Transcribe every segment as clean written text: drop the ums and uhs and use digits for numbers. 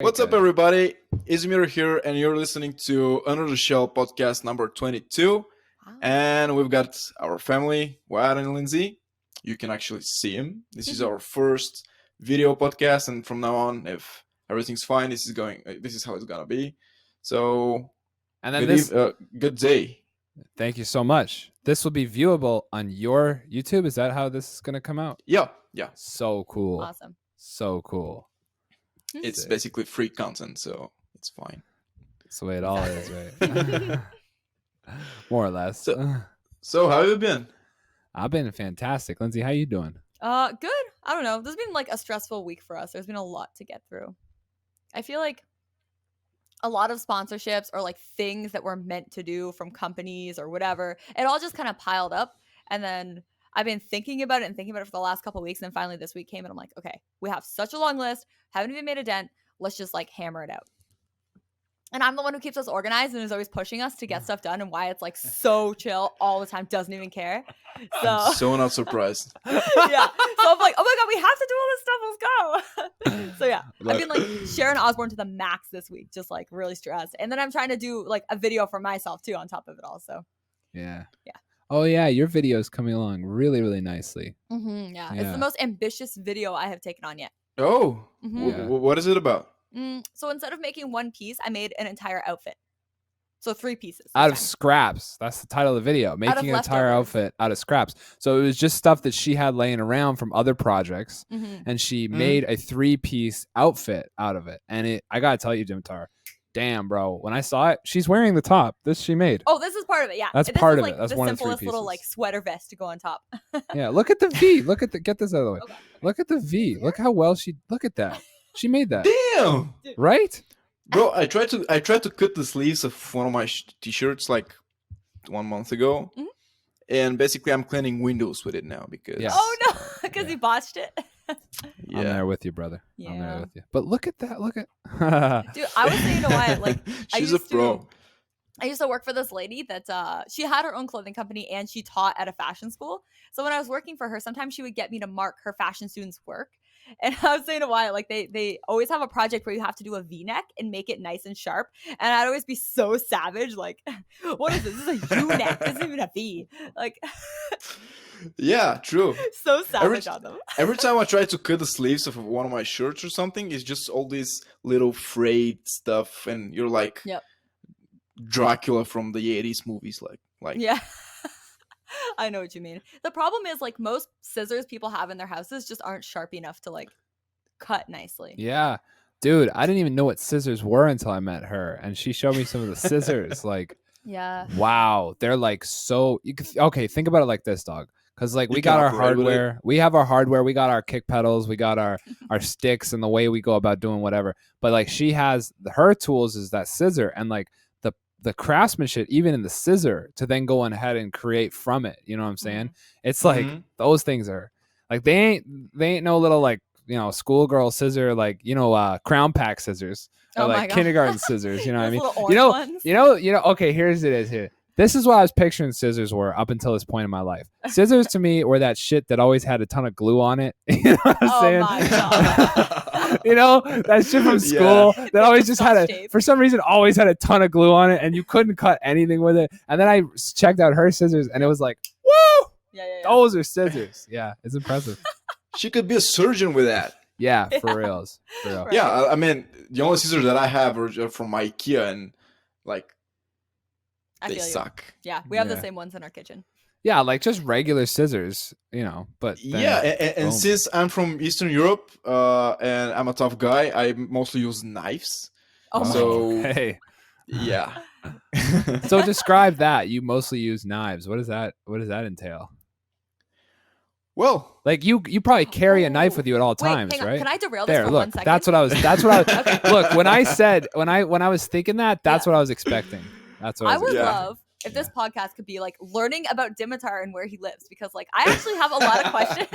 What's up, everybody? Izmir here, and you're listening to Under the Shell podcast number 22. And we've got our family, Wyatt and Lindsay. You can actually see him. This is our first video podcast, and from now on, if everything's fine, this is how it's gonna be. So, and then good day. Thank you so much. This will be viewable on your YouTube. Is that how this is gonna come out? Yeah. So cool. Awesome. So cool. It's basically free content, so it's fine. That's the way it all is, right? More or less. So how have you been? I've been fantastic. Lindsay, how you doing? Good. I don't know. This has been like a stressful week for us. There's been a lot to get through. I feel like a lot of sponsorships or like things that we're meant to do from companies or whatever, it all just kind of piled up. And then I've been thinking about it for the last couple of weeks. And then finally this week came and I'm like, okay, we have such a long list. Haven't even made a dent. Let's just like hammer it out. And I'm the one who keeps us organized and is always pushing us to get stuff done. And why it's like so chill all the time, doesn't even care. I'm so not surprised. Yeah. So I'm like, oh my God, we have to do all this stuff. Let's go. So yeah, I've been like Sharon Osbourne to the max this week, just like really stressed. And then I'm trying to do like a video for myself too on top of it all. So yeah. Yeah. Oh yeah, your video is coming along really, really nicely. Yeah. It's the most ambitious video I have taken on yet. Oh, what is it about? So instead of making one piece, I made an entire outfit. So 3 pieces. Out of scraps. That's the title of the video. Making an entire outfit out of scraps. So it was just stuff that she had laying around from other projects. And she made a 3-piece outfit out of it. And I got to tell you, Dimitar, damn, bro. When I saw it, she's wearing the top. This she made. Oh, this is part of it. Yeah. That's part of it. That's the one of the 3 simplest pieces. little like sweater vest to go on top. Yeah. Look at the V. Get this out of the way. Okay. Look at the V. Look how well look at that. She made that. Damn. Right? Bro, I tried to cut the sleeves of one of my t-shirts like 1 month ago, and basically I'm cleaning windows with it now because. Yes. Oh no, because you botched it. Yeah. I'm there with you, brother. Yeah. I'm there with you. But look at that. Look at. Dude, I was saying to Wyatt, like, she's a pro. I used to work for this lady that she had her own clothing company and she taught at a fashion school. So when I was working for her, sometimes she would get me to mark her fashion students' work. And I was saying to Wyatt, like they always have a project where you have to do a V-neck and make it nice and sharp. And I'd always be so savage, like, what is this? This is a U-neck. This isn't even a V. Like, yeah, true. So savage on them. Every time I try to cut the sleeves of one of my shirts or something, it's just all this little frayed stuff, and you're like Dracula from the 80s movies, like. Yeah. I know what you mean. The problem is like most scissors people have in their houses just aren't sharp enough to like cut nicely. Yeah. Dude, I didn't even know what scissors were until I met her, and she showed me some of the scissors. Like, yeah. Wow. They're like so okay, think about it like this, dog. Because like we got our hardware, we have our hardware, we got our kick pedals, we got our sticks and the way we go about doing whatever. But like she has her tools is that scissor, and like the craftsmanship even in the scissor to then go on ahead and create from it. You know what I'm saying? It's like those things are like they ain't no little like, you know, schoolgirl scissor, like, you know, crown pack scissors or like kindergarten scissors. You know what I mean? You know. Okay, here. This is what I was picturing scissors were up until this point in my life. Scissors to me were that shit that always had a ton of glue on it. You know what I'm saying? My God. You know, that shit from school that always just had for some reason, always had a ton of glue on it, and you couldn't cut anything with it. And then I checked out her scissors, and it was like, woo! Yeah. Those are scissors. Yeah, it's impressive. She could be a surgeon with that. Yeah, for reals. For real. Right. Yeah, I mean, the only scissors that I have are from IKEA, and like, they suck. Yeah, we have the same ones in our kitchen. Yeah, like just regular scissors, you know. But then, and since I'm from Eastern Europe, and I'm a tough guy, I mostly use knives. Oh, so hey, yeah. So describe that. You mostly use knives. What does that entail? Well, like you probably carry a knife with you at all times, hang on. right? Can I derail this for look, 1 second? That's what I was. Okay. Look, when I was thinking that, that's what I was expecting. That's what I would love if this podcast could be like learning about Dimitar and where he lives, because like I actually have a lot of questions.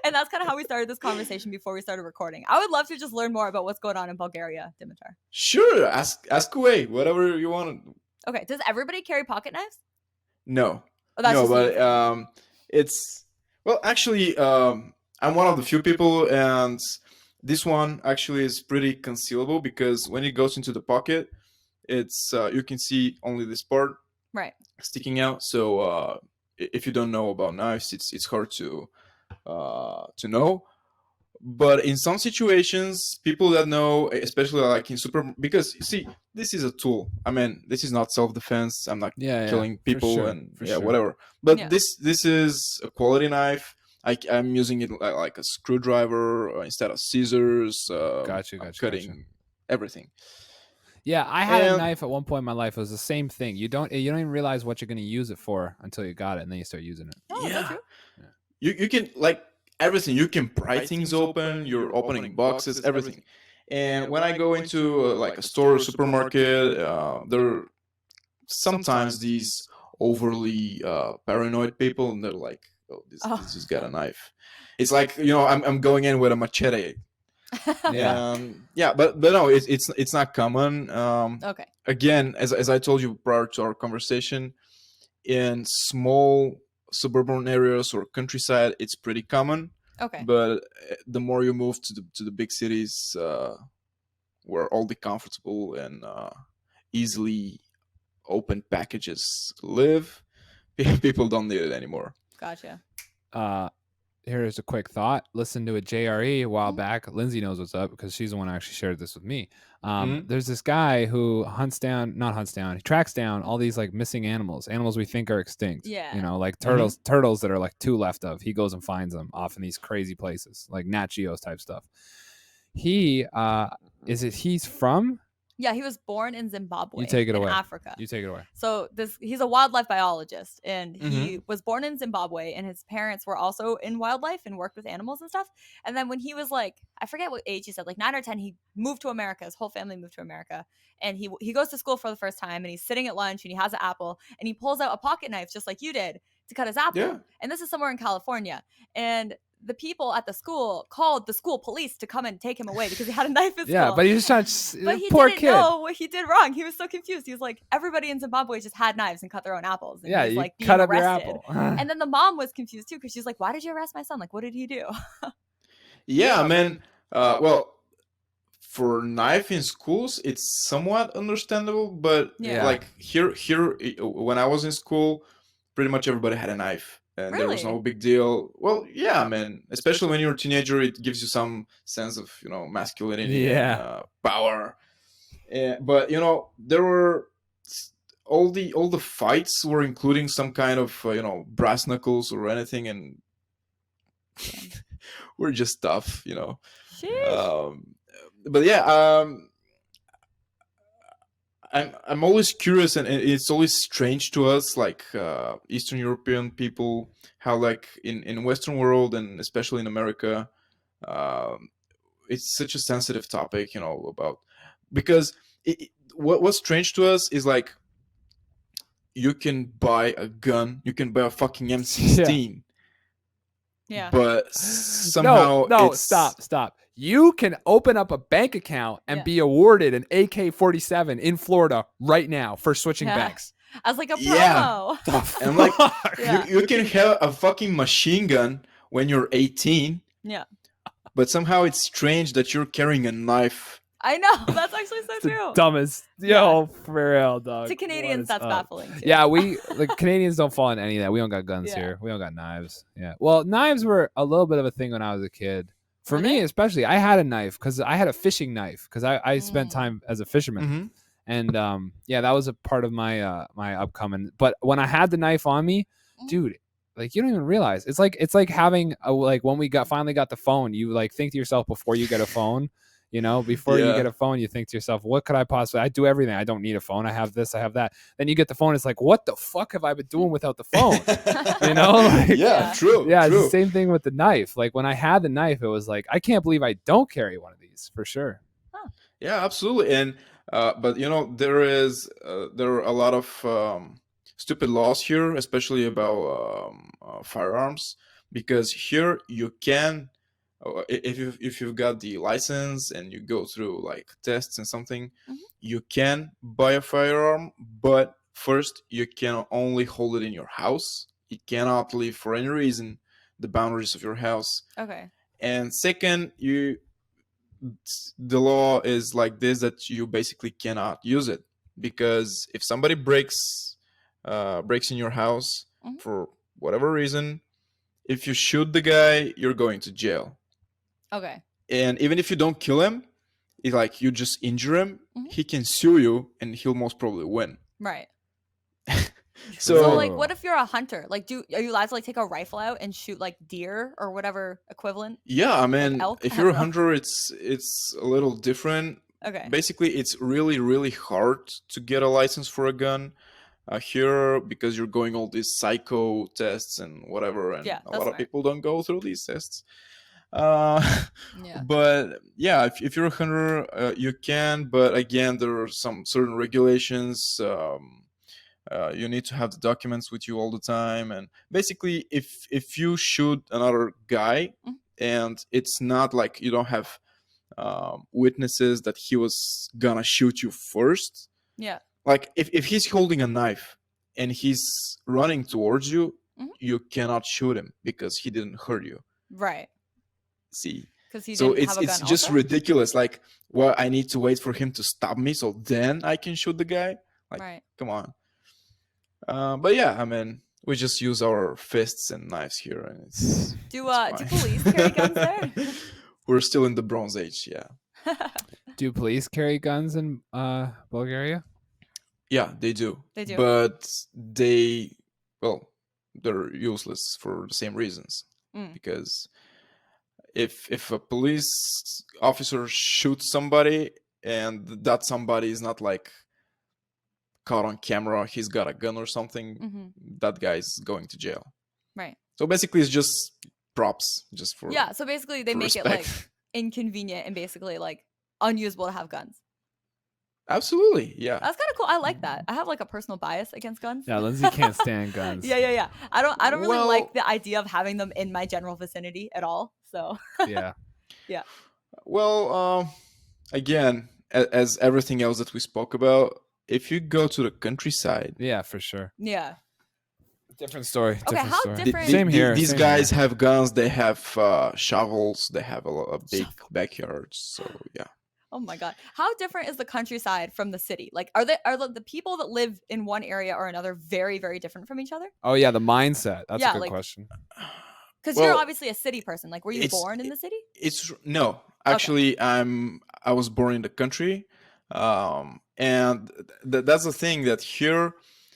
And that's kind of how we started this conversation before we started recording. I would love to just learn more about what's going on in Bulgaria, Dimitar. Sure, ask away, whatever you want. Okay, does everybody carry pocket knives? No. Oh, that's it's well, actually, I'm one of the few people, and This one actually is pretty concealable because when it goes into the pocket, it's you can see only this part Right. sticking out. So if you don't know about knives, it's hard to know. But in some situations, people that know, especially like in super, because you see, this is a tool. I mean, this is not self-defense. I'm not killing people and whatever. But this is a quality knife. I'm using it like a screwdriver instead of scissors. Cutting everything. Yeah, I had a knife at one point in my life. It was the same thing. You don't even realize what you're going to use it for until you got it, and then you start using it. Oh, is that true? You can like everything. You can pry things open. You're opening boxes, everything. And when I go into like a store or supermarket, there are sometimes these overly paranoid people, and they're like, "Oh, this just got a knife." It's like I'm going in with a machete. But no, it's not common. Okay. Again, as I told you prior to our conversation, in small suburban areas or countryside, it's pretty common. Okay. But the more you move to the big cities, where all the comfortable and easily open packages live, people don't need it anymore. Gotcha. Here's a quick thought. Listen to a JRE a while back. Lindsay knows what's up because she's the one who actually shared this with me. There's this guy who he tracks down all these like missing animals we think are extinct. Yeah. Like turtles that are like 2 left of. He goes and finds them off in these crazy places, like Nat Geo's type stuff. He's from? Yeah, he was born in Zimbabwe. You take it in away. Africa. You take it away. So he's a wildlife biologist, and he was born in Zimbabwe, and his parents were also in wildlife and worked with animals and stuff. And then when he was like, I forget what age he said, like 9 or 10, he moved to America. His whole family moved to America, and he goes to school for the first time, and he's sitting at lunch, and he has an apple, and he pulls out a pocket knife just like you did to cut his apple. Yeah. And this is somewhere in California, and the people at the school called the school police to come and take him away because he had a knife in school. Yeah, but he was trying to. But he poor didn't kid. know what he did wrong. He was so confused. He was like, everybody in Zimbabwe just had knives and cut their own apples. And Yeah, he was you like being cut up arrested. your apple. And then the mom was confused too because she's like, why did you arrest my son? Like, what did he do? Yeah, man. Well, for knife in schools, it's somewhat understandable, but like here, when I was in school, pretty much everybody had a knife. And there was no big deal. Well, yeah, man. Especially when you're a teenager, it gives you some sense of masculinity and power. But there were all the fights were including some kind of brass knuckles or anything, and we're just tough, But yeah, I'm always curious, and it's always strange to us, like Eastern European people, how like in Western world and especially in America, it's such a sensitive topic, about because what's strange to us is like you can buy a gun, you can buy a fucking M16, but somehow no, stop. You can open up a bank account and be awarded an AK-47 in Florida right now for switching banks. As like a promo. And like you can have a fucking machine gun when you're 18. Yeah. But somehow it's strange that you're carrying a knife. I know. That's actually so true. The dumbest. Yo, for real, dog. To Canadians, that's baffling too. Yeah, Canadians don't fall in any of that. We don't got guns here. We don't got knives. Yeah. Well, knives were a little bit of a thing when I was a kid. For me, especially, I had a knife because I had a fishing knife because I spent time as a fisherman, and that was a part of my my upcoming. But when I had the knife on me, dude, like you don't even realize it's like having when we finally got the phone. You like think to yourself before you get a phone. Before you get a phone, you think to yourself, what could I possibly, I do everything. I don't need a phone. I have this, I have that. Then you get the phone. It's like, what the fuck have I been doing without the phone? True. Yeah. It's the same thing with the knife. Like when I had the knife, it was like, I can't believe I don't carry one of these for sure. Huh. Yeah, absolutely. And, but there are a lot of stupid laws here, especially about firearms, because here you can, if you've got the license and you go through like tests and something, you can buy a firearm, but first you can only hold it in your house. It cannot leave for any reason the boundaries of your house. Okay. And second, you the law is like this, that you basically cannot use it, because if somebody breaks in your house for whatever reason, if you shoot the guy, you're going to jail. Okay. And even if you don't kill him, if like you just injure him, he can sue you and he'll most probably win. Right. So like, what if you're a hunter? Like, are you allowed to like take a rifle out and shoot like deer or whatever equivalent? Yeah, I mean, like elk? if you're a hunter, it's a little different. Okay. Basically, it's really, really hard to get a license for a gun here, because you're going all these psycho tests and whatever, and a lot of people don't go through these tests. But yeah, if you're a hunter, you can. But again, there are some certain regulations. You need to have the documents with you all the time, and basically, if you shoot another guy, and it's not like you don't have witnesses that he was gonna shoot you first. Yeah. Like if he's holding a knife and he's running towards you, you cannot shoot him because he didn't hurt you. Right. See. Because he so didn't it's have a gun just also? ridiculous. Like, well, I need to wait for him to stop me so then I can shoot the guy. Like, right. Come on. But yeah, I mean, we just use our fists and knives here, and it's do police carry guns there? We're still in the Bronze Age, yeah. Do police carry guns in Bulgaria? Yeah, they do. They do. But they're useless for the same reasons. Because if a police officer shoots somebody and that somebody is not like caught on camera, he's got a gun or something, that guy's going to jail. Right. So basically it's just props, just for so basically they make respect. it like inconvenient and basically like unusable to have guns. Absolutely, yeah. That's kind of cool. I like that. I have like a personal bias against guns. Yeah, Lindsay can't stand guns. Yeah. I don't really like the idea of having them in my general vicinity at all. So yeah. Well, again, as everything else that we spoke about, if you go to the countryside, yeah, for sure. Yeah. Different story. Okay, how different? Same here. These guys have guns. They have shovels. They have a big backyard. So yeah. Oh my god, how different is the countryside from the city? Like, are the people that live in one area or another very, very different from each other? Oh yeah, the mindset. That's a good question. Because you're obviously a city person. Like, were you born in the city? No, actually, I was born in the country, and that's the thing, that here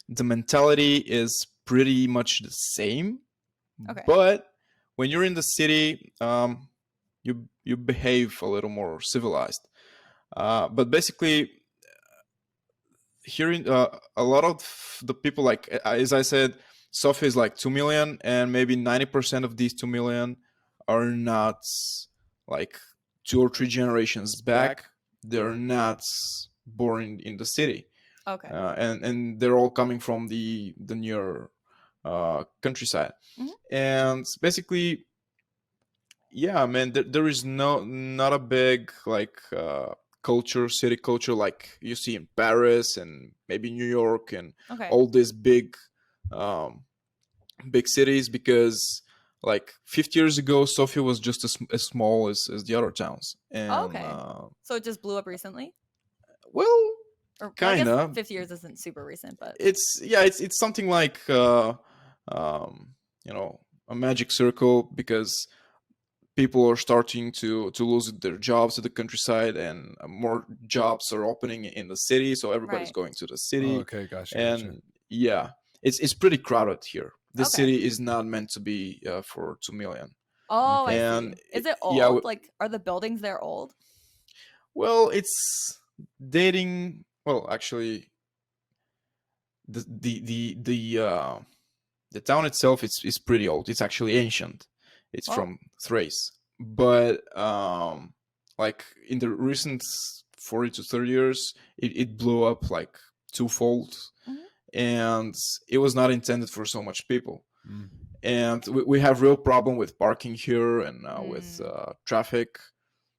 the mentality is pretty much the same. Okay. But when you're in the city, you behave a little more civilized. But basically, here a lot of the people, like as I said, Sofia is like 2 million, and maybe 90% of these 2 million are not like 2 or 3 generations back. They're not born in the city. Okay. And they're all coming from the near countryside. And basically, yeah, man, there is not a big like city culture like you see in Paris and maybe New York and all these big cities, because like 50 years ago, Sofia was just as small as the other towns. And, so it just blew up recently? Well, kind of. 50 years isn't super recent, but it's something like a magic circle, because people are starting to lose their jobs to the countryside, and more jobs are opening in the city, so everybody's going to the city. Okay, gotcha. And yeah, it's pretty crowded here. This city is not meant to be for 2 million. Oh, and I see. Is it old? Yeah, like, are the buildings there old? Well, it's dating. Well, actually, the town itself is pretty old. It's actually ancient. It's from Thrace, but like in the recent 40 to 30 years, it blew up like twofold, and it was not intended for so much people. And we have real problem with parking here and with traffic,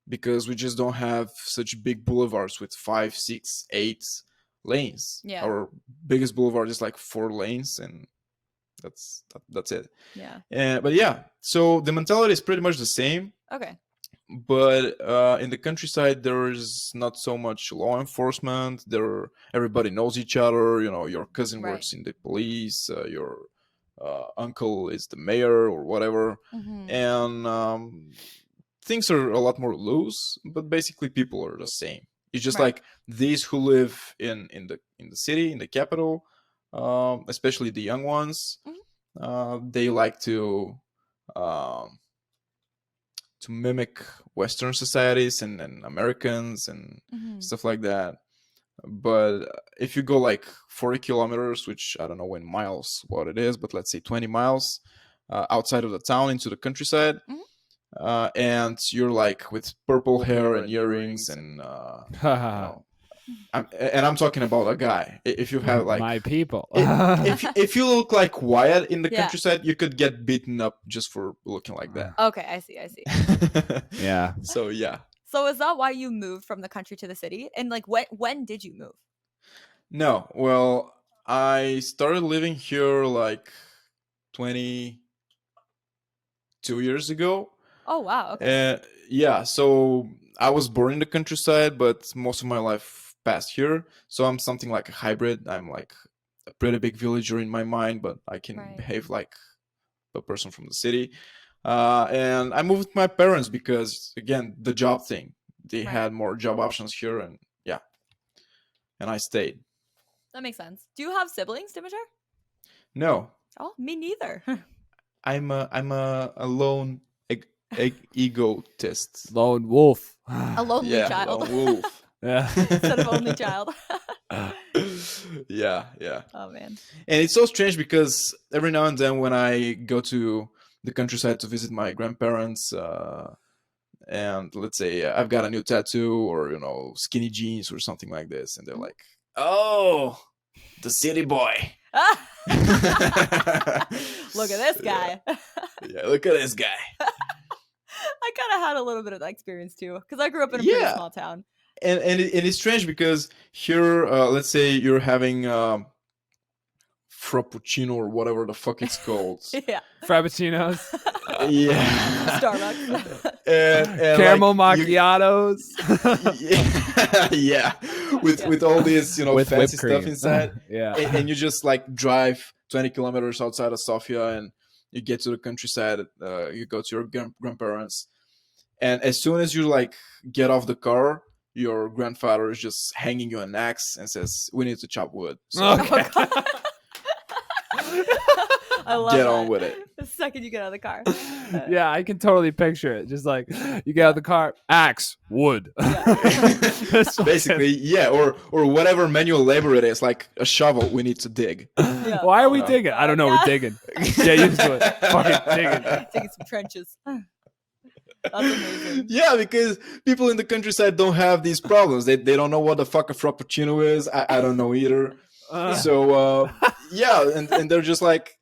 because we just don't have such big boulevards with 5, 6, 8 lanes. Yeah. Our biggest boulevard is like 4 lanes, and that's it. Yeah. But yeah, so the mentality is pretty much the same. Okay. but in the countryside there is not so much law enforcement. Everybody knows each other. Your cousin Right. works in the police, your uncle is the mayor or whatever, Mm-hmm. and things are a lot more loose. But basically, people are the same. It's just Right. like these who live in the city, in the capital, especially the young ones. They like um, to mimic Western societies and Americans and Mm-hmm. stuff like that. But if you go like 40 kilometers, which I don't know in miles what it is, but let's say 20 miles outside of the town into the countryside, and you're like with purple hair and earrings and I'm talking about a guy. If you have like my people. if you look like Wyatt in the Yeah. countryside, you could get beaten up just for looking like that. Okay, I see. Yeah. So yeah. So is that why you moved from the country to the city? And like when did you move? No, well, I started living here like 22 years ago. Oh wow, okay. Yeah, so I was born in the countryside, but most of my life passed here. So I'm something like a hybrid. I'm like a pretty big villager in my mind, but I can Right. behave like a person from the city. And I moved with my parents because, again, the job thing. They Right. had more job options here, and yeah, and I stayed. That makes sense. Do you have siblings, Dimitar? No, Oh, me neither. I'm a lone egotist. Lone wolf. A lonely Yeah, child lone wolf. Yeah. instead of only child. Yeah. Oh man. And it's so strange because every now and then when I go to the countryside to visit my grandparents, and let's say I've got a new tattoo or skinny jeans or something like this, and they're like, "Oh, the city boy." Look at this guy. Yeah, look at this guy. I kind of had a little bit of that experience too, because I grew up in a pretty small town. And it's strange because here, let's say you're having frappuccino or whatever the fuck it's called. Yeah. Frappuccinos. Yeah. Starbucks. and Caramel like, macchiatos. Yeah. With all this, With fancy whipped cream. stuff inside. Yeah. And you just like drive 20 kilometers outside of Sofia and you get to the countryside. You go to your grandparents. And as soon as you like get off the car, your grandfather is just hanging you an axe and says, "We need to chop wood." So Okay. I love get that. on with it. The second you get out of the car. Yeah, I can totally picture it. Just like you get out of the car, axe, wood. Basically, yeah, or whatever manual labor it is, like a shovel, we need to dig. Yeah. Why are we Oh, digging? I don't know. Yeah. We're digging. Get used to it. Fucking digging. Digging some trenches. That's amazing. Yeah, because people in the countryside don't have these problems. They don't know what the fuck a frappuccino is. I don't know either. So yeah, and they're just like,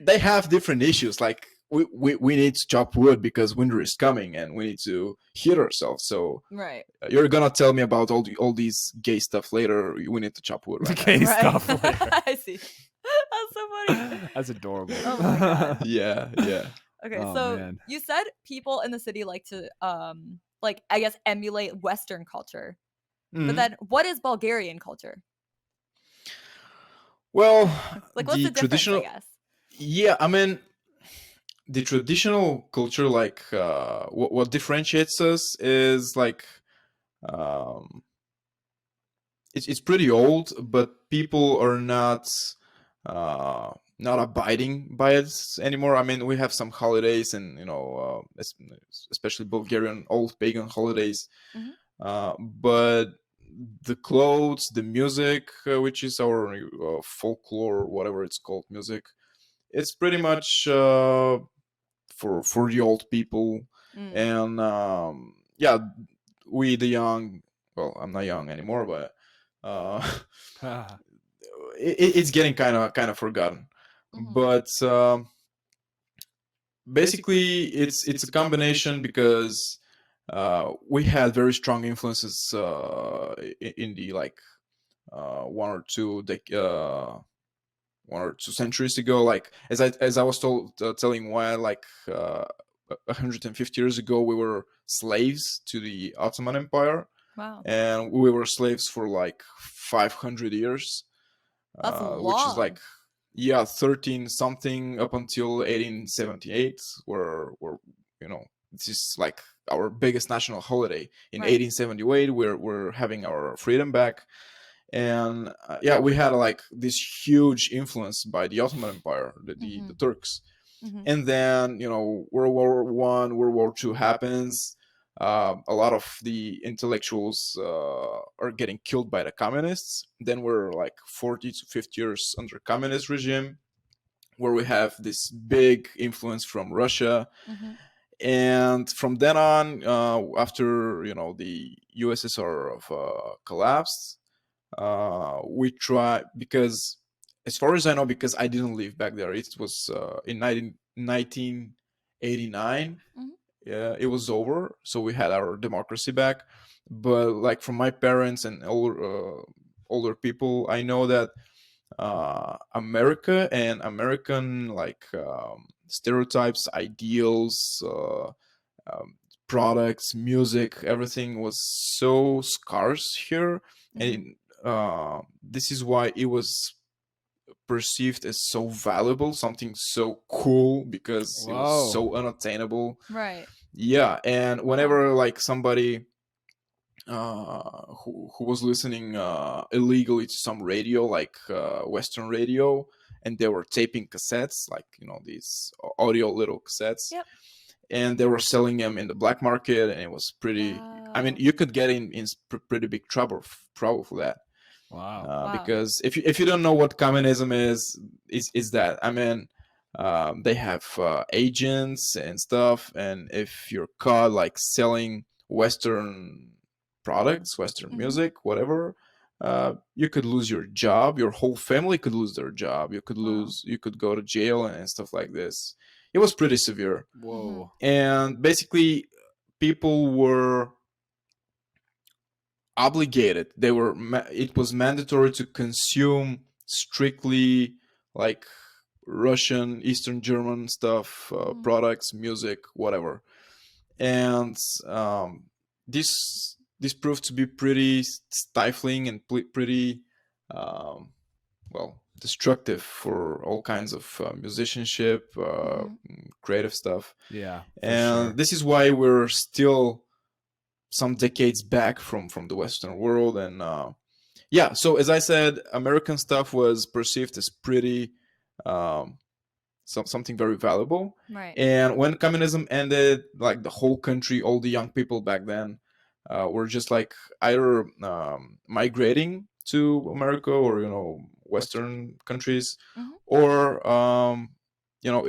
they have different issues. Like we need to chop wood because winter is coming and we need to heat ourselves. So Right. you're gonna tell me about all these gay stuff later. We need to chop wood. Right now. Gay Right. stuff. Later. I see. That's so funny. That's adorable. Oh my God. Yeah. Okay, Oh, so man. you said people in the city like to like I guess emulate Western culture. Mhm. But then what is Bulgarian culture? Well, Like what's the difference, traditional. I guess? Yeah, I mean, the traditional culture, like what differentiates us is like um, it's pretty old, but people are not abiding by it anymore. I mean, we have some holidays, and especially Bulgarian old pagan holidays, Mhm. but the clothes, the music, which is our folklore, whatever it's called, music. It's pretty much for the old people, Mm. and yeah, we the young. Well, I'm not young anymore, but it's getting kind of forgotten. Mhm. But basically, it's a combination because we had very strong influences in the like one or two centuries ago. Like as I was telling why, like 150 years ago, we were slaves to the Ottoman Empire. Wow. And we were slaves for like 500 years. That's Which is long. like 13 something up until 1878, where this is like our biggest national holiday. In Right. 1878, we're having our freedom back. And we had like this huge influence by the Ottoman Empire, the Turks. And then World War I, World War II happens. A lot of the intellectuals are getting killed by the communists. Then we're like 40 to 50 years under communist regime, where we have this big influence from Russia. And from then on, after the USSR collapsed, we try, because as far as I know, because I didn't live back there, it was in 1989. Yeah, it was over, so we had our democracy back. But like from my parents and older people, I know that America and American stereotypes, ideals, products, music, everything was so scarce here. And this is why it was perceived as so valuable, something so cool, because it was so unattainable. Right. Yeah. And whenever like somebody who was listening illegally to some radio, like Western radio, and they were taping cassettes, like these audio little cassettes. Yep. And they were selling them in the black market, and it was pretty. I mean, you could get in pretty big trouble for that. Wow. Because if you don't know what communism is that, I mean, they have agents and stuff, and if you're caught like selling Western products, Western music, whatever, you could lose your job. Your whole family could lose their job. You could go to jail and stuff like this. It was pretty severe. Whoa. And basically, people were obligated. It was mandatory to consume strictly like Russian, Eastern German stuff, products, music, whatever. And this proved to be pretty stifling and pretty destructive for all kinds of musicianship, creative stuff. Yeah. And this is why we're still some decades back from the Western world. And so as I said, American stuff was perceived as pretty something very valuable. Right. And when communism ended, like the whole country, all the young people back then were just like either migrating to America or Western countries, or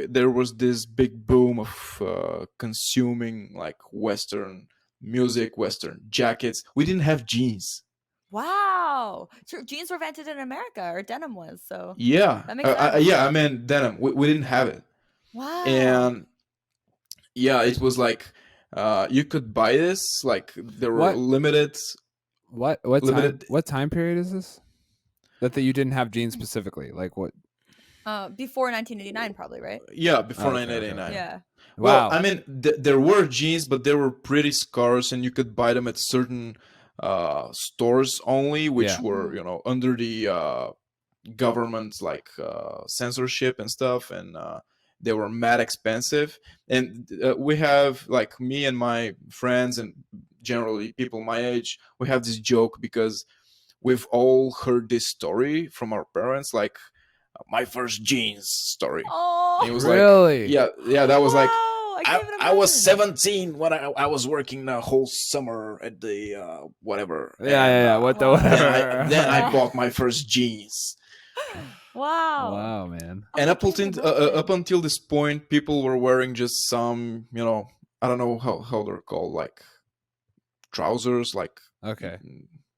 there was this big boom of consuming like Western music, Western jackets. We didn't have jeans. Wow. So jeans were invented in America, or denim was. So yeah, that makes sense. I mean denim. We didn't have it. Wow. And it was like you could buy this. Like there were limited. What time period is this? That you didn't have jeans specifically, like what? Before 1989, probably, right? Yeah, before 1989. Yeah. Well, I mean, there were jeans, but they were pretty scarce, and you could buy them at certain stores only, which were under the government's like censorship and stuff, and they were mad expensive. And we have, like, me and my friends and generally people my age, we have this joke because we've all heard this story from our parents, like my first jeans story. Oh, it was really? Like, yeah, that was wow, like I was 17 when I was working the whole summer at the whatever. Yeah. What the whatever. Then I bought my first jeans. Wow, man. And up until this point, people were wearing just some, I don't know how they're called, like trousers, like okay.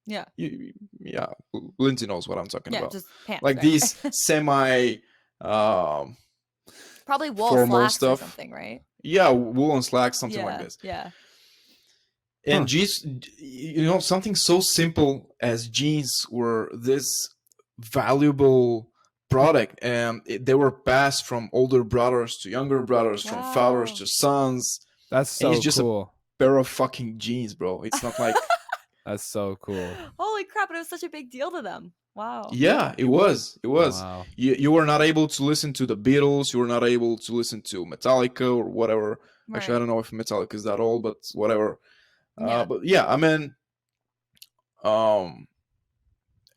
Yeah. Yeah. Lindsay knows what I'm talking about. Just pants. Like right? these semi probably wool formal slacks stuff. or something, right? Yeah, woolen slacks, something like this. Yeah. And jeans, something so simple as jeans were this valuable product, and they were passed from older brothers to younger brothers, from fathers Wow. to sons. That's so it's just cool. Pair of fucking jeans, bro. It's not like That's so cool. Holy crap! It was such a big deal to them. Wow. yeah, it was. Wow. You were not able to listen to the Beatles. You were not able to listen to Metallica or whatever. Actually, I don't know if Metallica is that old, but whatever. Yeah. But yeah, I mean,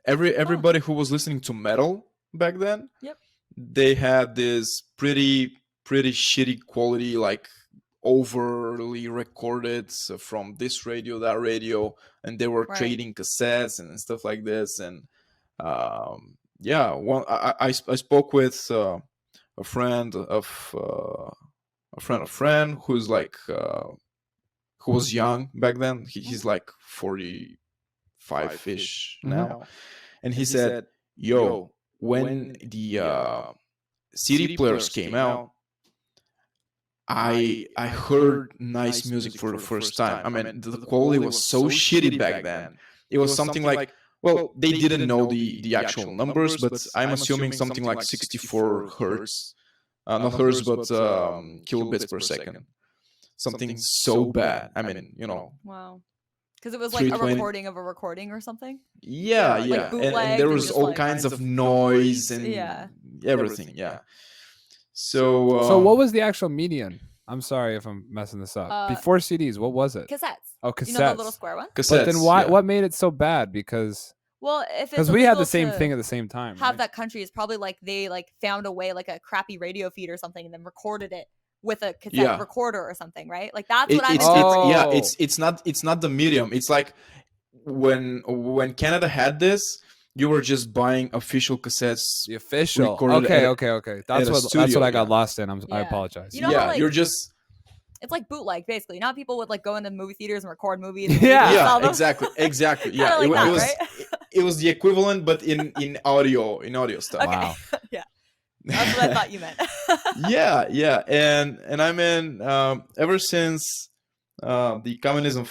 everybody who was listening to metal back then, Yep. they had this pretty shitty quality, like overly recorded from this radio, that radio, and they were Right. trading cassettes and stuff like this. And yeah, I spoke with a friend of a friend who's like who was young back then. He's like 45-ish now, and he said, "Yo, when the CD players came out, I heard nice music for the first time. I mean, the quality was so shitty back then. It was something like, well, they didn't know the actual numbers, but I'm assuming something like 64 hertz, not hertz, but kilobits per second. Something so bad. I mean, you know." Wow. Because it was like a 320 recording of a recording or something. Yeah, Like yeah. And bootlegged there and was just all like- kinds of noise and Yeah. everything. Yeah. So So what was the actual median? I'm sorry if I'm messing this up. Before CDs, what was it? Cassettes. Oh, cassettes. You know the little square one? cassettes? But then why? yeah. What made it so bad? Because Well, if it's we had illegal the same to thing at the same time. have right? that country, is probably like they like found a way, like a crappy radio feed or something, and then recorded it with a cassette Yeah. recorder or something, right? Like that's It- what I'm it's, interpreting. yeah, Oh. it's not the medium. It's like when Canada had this, you were just buying official cassettes. The official. recorded Okay, at- okay. That's a what studio, I got yeah. lost in. I Yeah. apologize. You know yeah, how, like, you're just It's like bootleg, basically. Not people would like go into movie theaters and record movies. And Yeah. sell yeah, them. exactly. Yeah, Kinda like it that, was right? it was the equivalent, but in audio stuff. Okay. Wow. Yeah, that's what I thought you meant. Yeah, and I mean, ever since the communism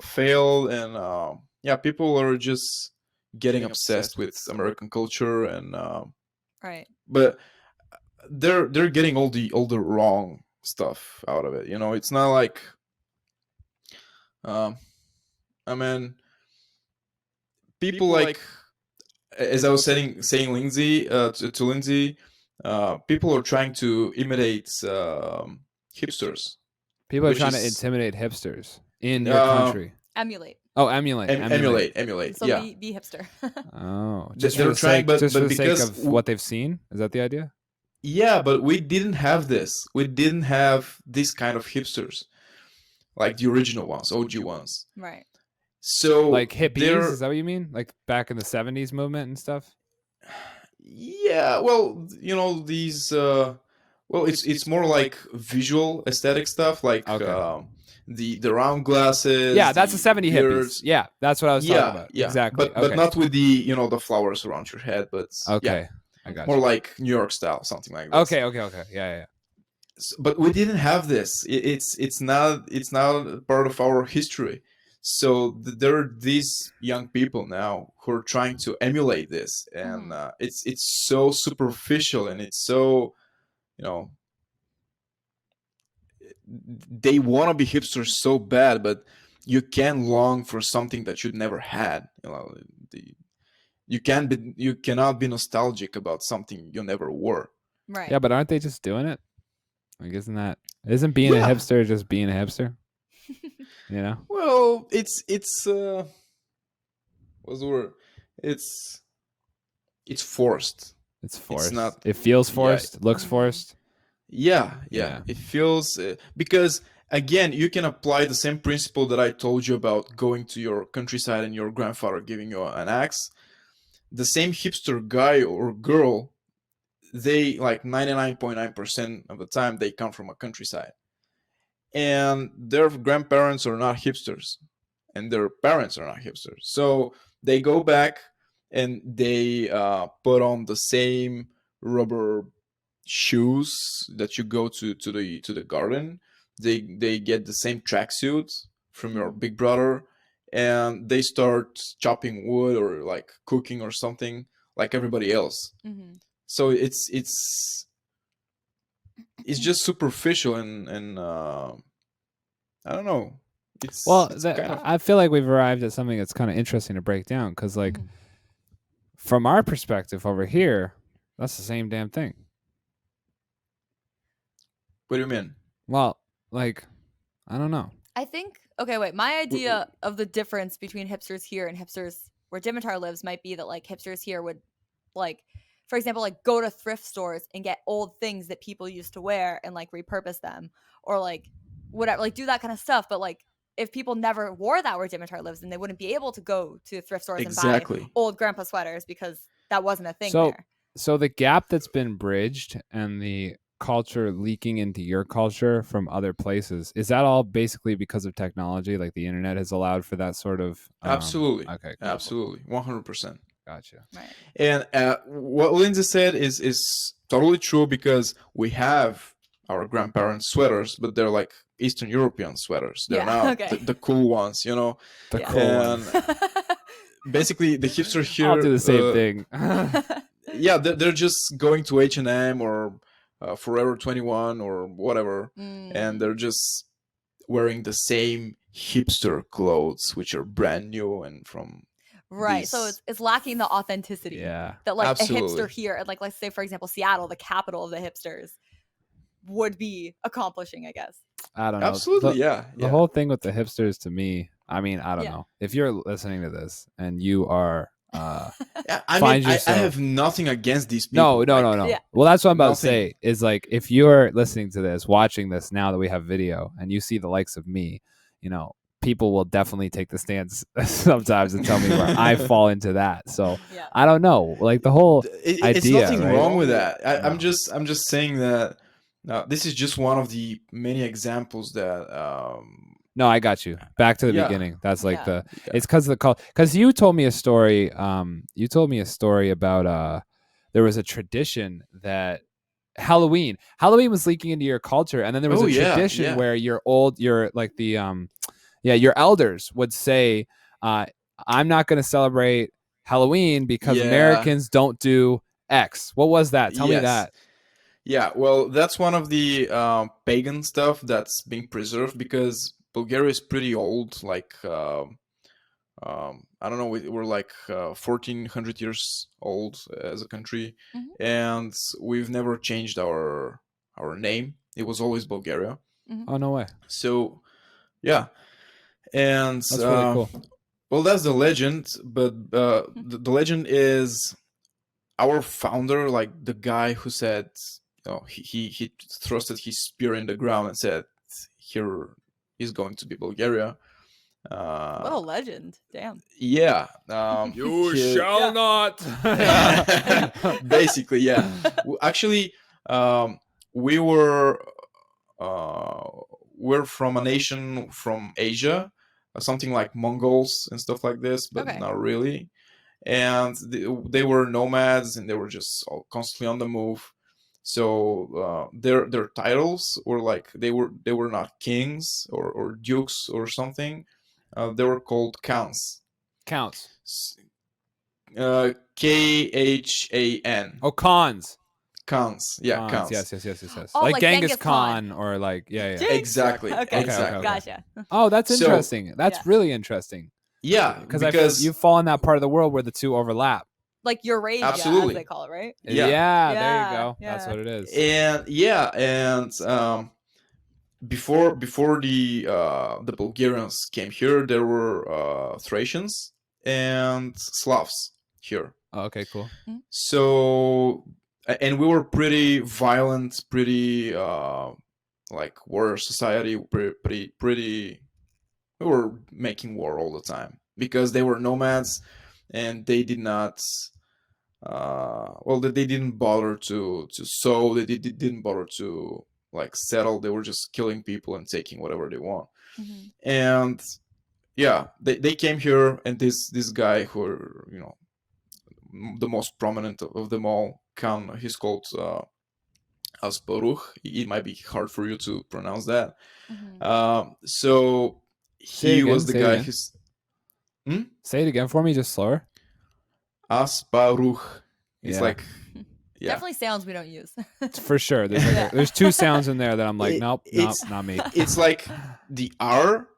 failed, and yeah, people are just getting obsessed with American culture, and Right. but they're getting all the wrong stuff out of it. You know, it's not like, I mean, people like, as I was saying Lindsay, to Lindsay, people are trying to imitate hipsters. People are Which trying to is- intimidate hipsters in your Uh, country. Emulate. Oh, emulate. Emulate. So Yeah, be hipster. Oh, They- just they're for the trying, sake, but- just but for the sake because of what they've seen. Is that the idea? yeah, but we didn't have this. We didn't have this kind of hipsters, like the original ones, OG ones. Right. So Like hippies? they're- Is that what you mean? Like back in the '70s movement and stuff? Yeah, well, you know, these well, it's more like visual aesthetic stuff, like Okay. the round glasses. Yeah, that's the '70s hippies. beards. Yeah, that's what I was Yeah, talking about. yeah, Exactly. but not with the, you know, the flowers around your head, but Okay, yeah, I got more you. like New York style, something like this. Okay. Yeah. But we didn't have this. It's not part of our history. So there are these young people now who are trying to emulate this, and it's so superficial, and it's so, you know, they want to be hipsters so bad, but you can long for something that you never had. You know, you cannot be nostalgic about something you never wore. Right. Yeah, but aren't they just doing it? Like, isn't being a Yeah. hipster just being a hipster? You know? Well, it's what's the word? It's forced. It's forced. not- It feels yeah. forced. Looks forced. Yeah. Yeah. It feels because again, you can apply the same principle that I told you about going to your countryside and your grandfather giving you an axe. The same hipster guy or girl, they like 99.9% of the time they come from a countryside, and their grandparents are not hipsters, and their parents are not hipsters. So they go back and they put on the same rubber shoes that you go to the garden. They get the same tracksuit from your big brother, and they start chopping wood or like cooking or something like everybody else. Mm-hmm. So it's just superficial and I don't know. It's kind of I feel like we've arrived at something that's kind of interesting to break down because, like, Mhm. from our perspective over here, that's the same damn thing. what do you mean? Well, like, I don't know. I think, okay, wait. My idea of the difference between hipsters here and hipsters where Dimitar lives might be that, like, hipsters here would, like, for example, like, go to thrift stores and get old things that people used to wear and, like, repurpose them, or, like, whatever, like, do that kind of stuff. But, like, if people never wore that where Dimitar lives, then they wouldn't be able to go to thrift stores and buy Exactly. old grandpa sweaters because that wasn't a thing So, there. so the gap that's been bridged and the culture leaking into your culture from other places, is that all basically because of technology? Like the internet has allowed for that sort of Absolutely. Okay, cool. Absolutely. 100%. Gotcha. Right. And what Lindsay said is totally true, because we have our grandparents' sweaters, but they're like Eastern European sweaters. They're Yeah, not okay. the cool ones, you know. The Yeah. cool And one. basically, the hipster here. I'll do the same thing. Yeah, they're just going to H&M or Forever 21 or whatever, and they're just wearing the same hipster clothes, which are brand new and from Right. So these. it's lacking the authenticity Yeah. that, like, a Absolutely. hipster here, and, like, let's say, for example, Seattle, the capital of the hipsters, would be accomplishing, I guess. I don't know. Absolutely, yeah. The whole thing with the hipsters, to me, I mean, I don't Yeah. know. If you're listening to this and you are Yeah, I find mean, I yourself- have nothing against these people. No. Yeah. Well, that's what I'm about to Nothing. say is, like, if you're listening to this, watching this now that we have video and you see the likes of me, you know, people will definitely take the stance sometimes and tell me where I fall into that. So Yeah. I don't know. Like the whole It's idea, nothing right? wrong with that. I'm No. just saying that this is just one of the many examples that No, I got you. Back to the Yeah. beginning. That's like Yeah. it's because of the call. Because you told me a story. You told me a story about there was a tradition that Halloween was leaking into your culture, and then there was Oh, a yeah, tradition yeah. where your like the your elders would say, I'm not going to celebrate Halloween because Yeah. Americans don't do X. What was that? Tell me Yes. that. Yeah, well, that's one of the pagan stuff that's being preserved, because Bulgaria is pretty old. Like, I don't know, we're like 1400 years old as a country, Mhm. and we've never changed our name. It was always Bulgaria. Oh, no way. So, yeah, and That's really cool. well, that's the legend. But the legend is our founder, like the guy who said, he thrusted his spear in the ground and said, "Here is going to be Bulgaria." What a legend. Damn. Yeah. he- Yeah. not. Basically, yeah. Actually, we were we're from a nation from Asia, something like Mongols and stuff like this, but Okay. not really. And they were nomads, and they were just constantly on the move. So their titles were like, they were not kings or dukes or something. They were called counts. Counts. Khan. Oh, cons. Counts. Yeah, counts. Yes. Oh, like like Genghis Genghis Khan. Khan or like yeah. Jinx. Exactly. Okay. Exactly. Gotcha. Oh, that's So- interesting. That's Yeah. really interesting. Yeah, Because you fall in that part of the world where the two overlap. Like Eurasia, Absolutely. as they call it, right? Yeah. There you Yeah, go. That's yeah. what it is. and before the Bulgarians came here, there were Thracians and Slavs here. Oh, okay, cool. So, and we were pretty violent, pretty like warrior society, pretty. We were making war all the time because they were nomads, and they did not. They didn't bother to sow. They didn't bother to like settle. They were just killing people and taking whatever they want. Mhm. And yeah, they came here, and this guy who, the most prominent of them all, he's called Asparuch. It might be hard for you to pronounce that. Mhm. So Say it he again, was the say it guy again. who's Say it again for me, just slower. Asparuch. It's Yeah. like Yeah. Definitely sounds we don't use. For sure. There's like there's two sounds in there that I'm like, nope, not me. It's like the R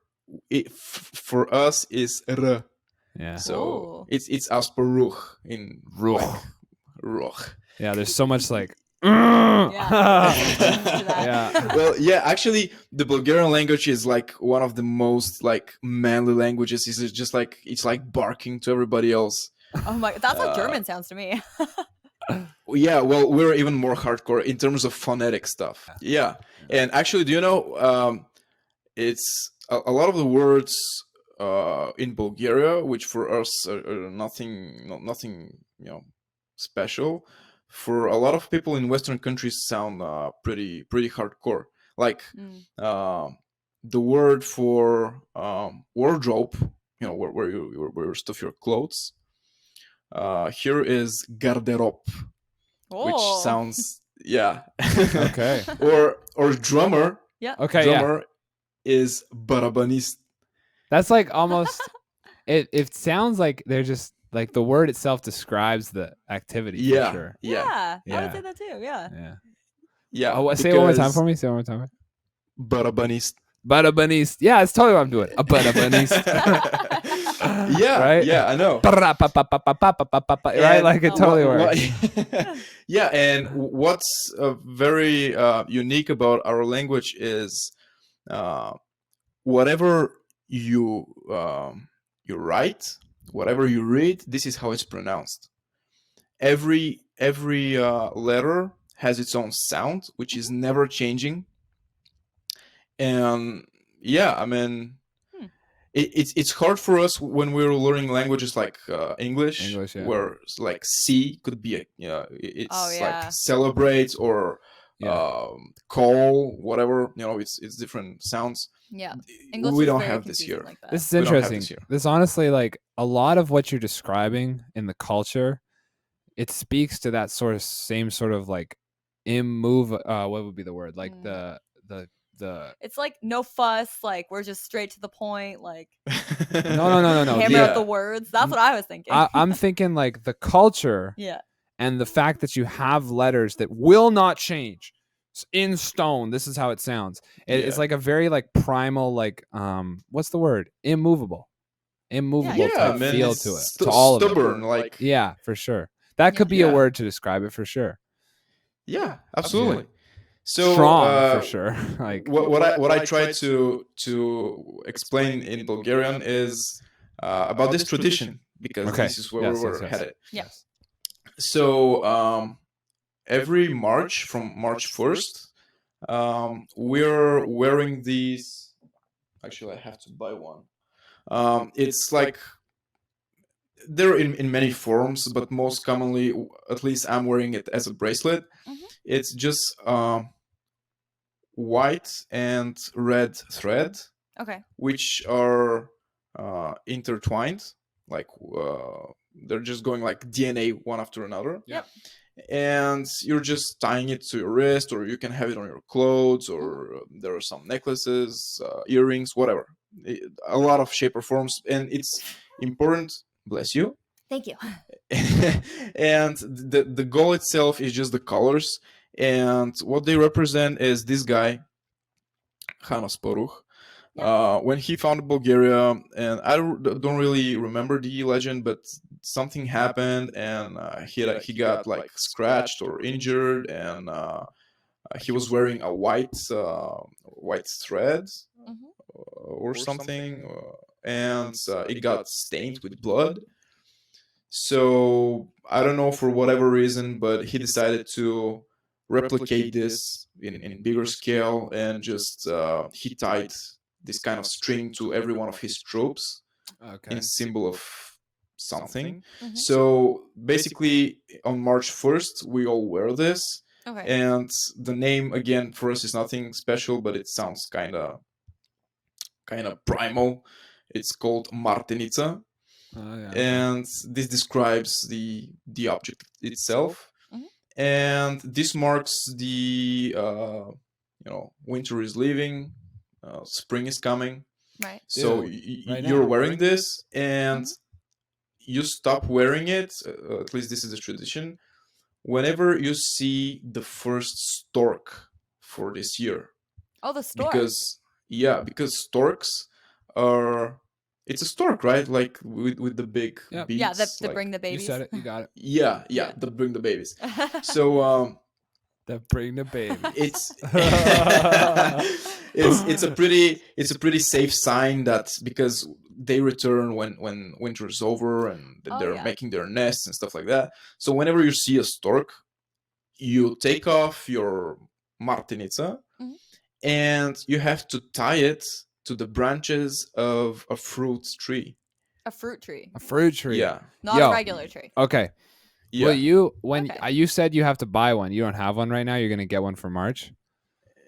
for us is R. Yeah. Ooh. So it's as per ruch in Ruch. like, ruch. Yeah, there's so much like Yeah. Well, yeah, actually the Bulgarian language is like one of the most like manly languages. It's just like it's like barking to everybody else. Oh my, that's how German sounds to me. Yeah, well, we're even more hardcore in terms of phonetic stuff. Yeah. And actually, do you know, it's a lot of the words in Bulgaria, which for us are nothing, special. For a lot of people in Western countries, sound pretty hardcore. Like the word for wardrobe, where you stuff your clothes. Here is garderob, which sounds Okay. or drummer. Yeah. Okay, Drummer is barabanist. That's like almost it sounds like they're just like the word itself describes the activity for sure. Yeah. I Yeah. would say that too. Yeah. Yeah. Oh, say it one more time for me. Say it one more time. Barabanist. Barabanist. Yeah, it's totally what I'm doing. A barabanist. Yeah, right? Yeah, I know. Right? Like it totally works. Yeah, and what's very unique about our language is whatever you write, whatever you read, this is how it's pronounced. Every letter has its own sound, which is never changing. And yeah, I mean, it's hard for us when we're learning languages like English, where like C could be it's like celebrate or call, whatever, it's different sounds. Yeah, English we don't have this here. Like that. This is interesting. This honestly, like a lot of what you're describing in the culture, it speaks to that same sort of like what would be the word, like the it's like no fuss, like we're just straight to the point, like no hammer out the words. That's what I was thinking. I'm thinking like the culture and the fact that you have letters that will not change in stone. This is how it sounds. It's like a very like primal, like what's the word, immovable type feel to it, to all of stubborn, it. Like for sure. That could be a word to describe it for sure. Yeah, absolutely. So strong for sure. Like what I try to explain in Bulgarian is about this tradition, because this is where we're headed. Yes. So every March, from March 1st, we're wearing these. Actually, I have to buy one. It's like they're in many forms, but most commonly, at least I'm wearing it as a bracelet. It's just white and red thread, which are intertwined, like they're just going like DNA one after another. And you're just tying it to your wrist, or you can have it on your clothes, or there are some necklaces, earrings, whatever. A lot of shape or forms, and it's important. Bless you. Thank you. And the goal itself is just the colors, and what they represent is this guy, Hanos Poruch. When he founded Bulgaria, and I don't really remember the legend, but something happened, and he got like scratched or injured, and he was wearing a white thread or something, and it got stained with blood. So I don't know, for whatever reason, but he decided to replicate this in bigger scale, and just he tied this kind of string to every one of his troops in symbol of something. So basically on March 1st we all wear this, and the name again for us is nothing special, but it sounds kind of primal. It's called Martenica. And this describes the object itself. And this marks the winter is leaving, spring is coming. Right. So you're wearing this, and you stop wearing it, at least this is a tradition, whenever you see the first stork for this year. Oh, the stork. Because storks are, it's a stork, right? Like with the big Yep. beaks. Yeah, the like, bring the You babies. said it. You got it. Yeah, the bring the babies. So The bring the baby. it's it's a pretty safe sign that because they return when winter is over and they're making their nests and stuff like that. So whenever you see a stork, you take off your martinica and you have to tie it to the branches of a fruit tree. A fruit tree. A fruit tree. Yeah. Not a regular tree. Okay. Yeah. Well, you said you have to buy one. You don't have one right now. You're gonna get one for March.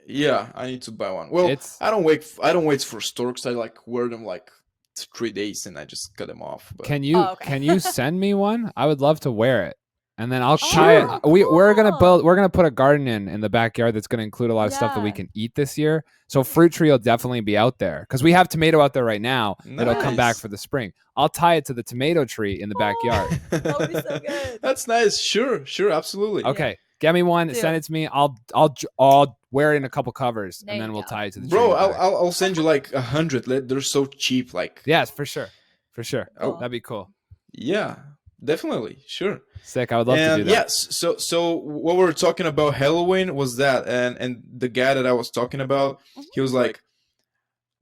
Yeah, I need to buy one. Well, I don't wait for storks. I like wear them like 3 days and I just cut them off. But... Can you send me one? I would love to wear it. And then I'll tie it. Cool. We're gonna put a garden in the backyard that's gonna include a lot of stuff that we can eat this year. So fruit tree will definitely be out there because we have tomato out there right now. Nice. It'll come back for the spring. I'll tie it to the tomato tree in the backyard. That would be so good. That's nice. Sure, absolutely. Okay, get me one. Send it to me. I'll wear it in a couple covers and then we'll tie it to the tree. Bro, I'll send you like 100. They're so cheap. Like yes, for sure. Oh, that'd be cool. Yeah. Definitely, sure. Sick. I would love to do that. Yes. So what we were talking about Halloween was that, and the guy that I was talking about, he was like,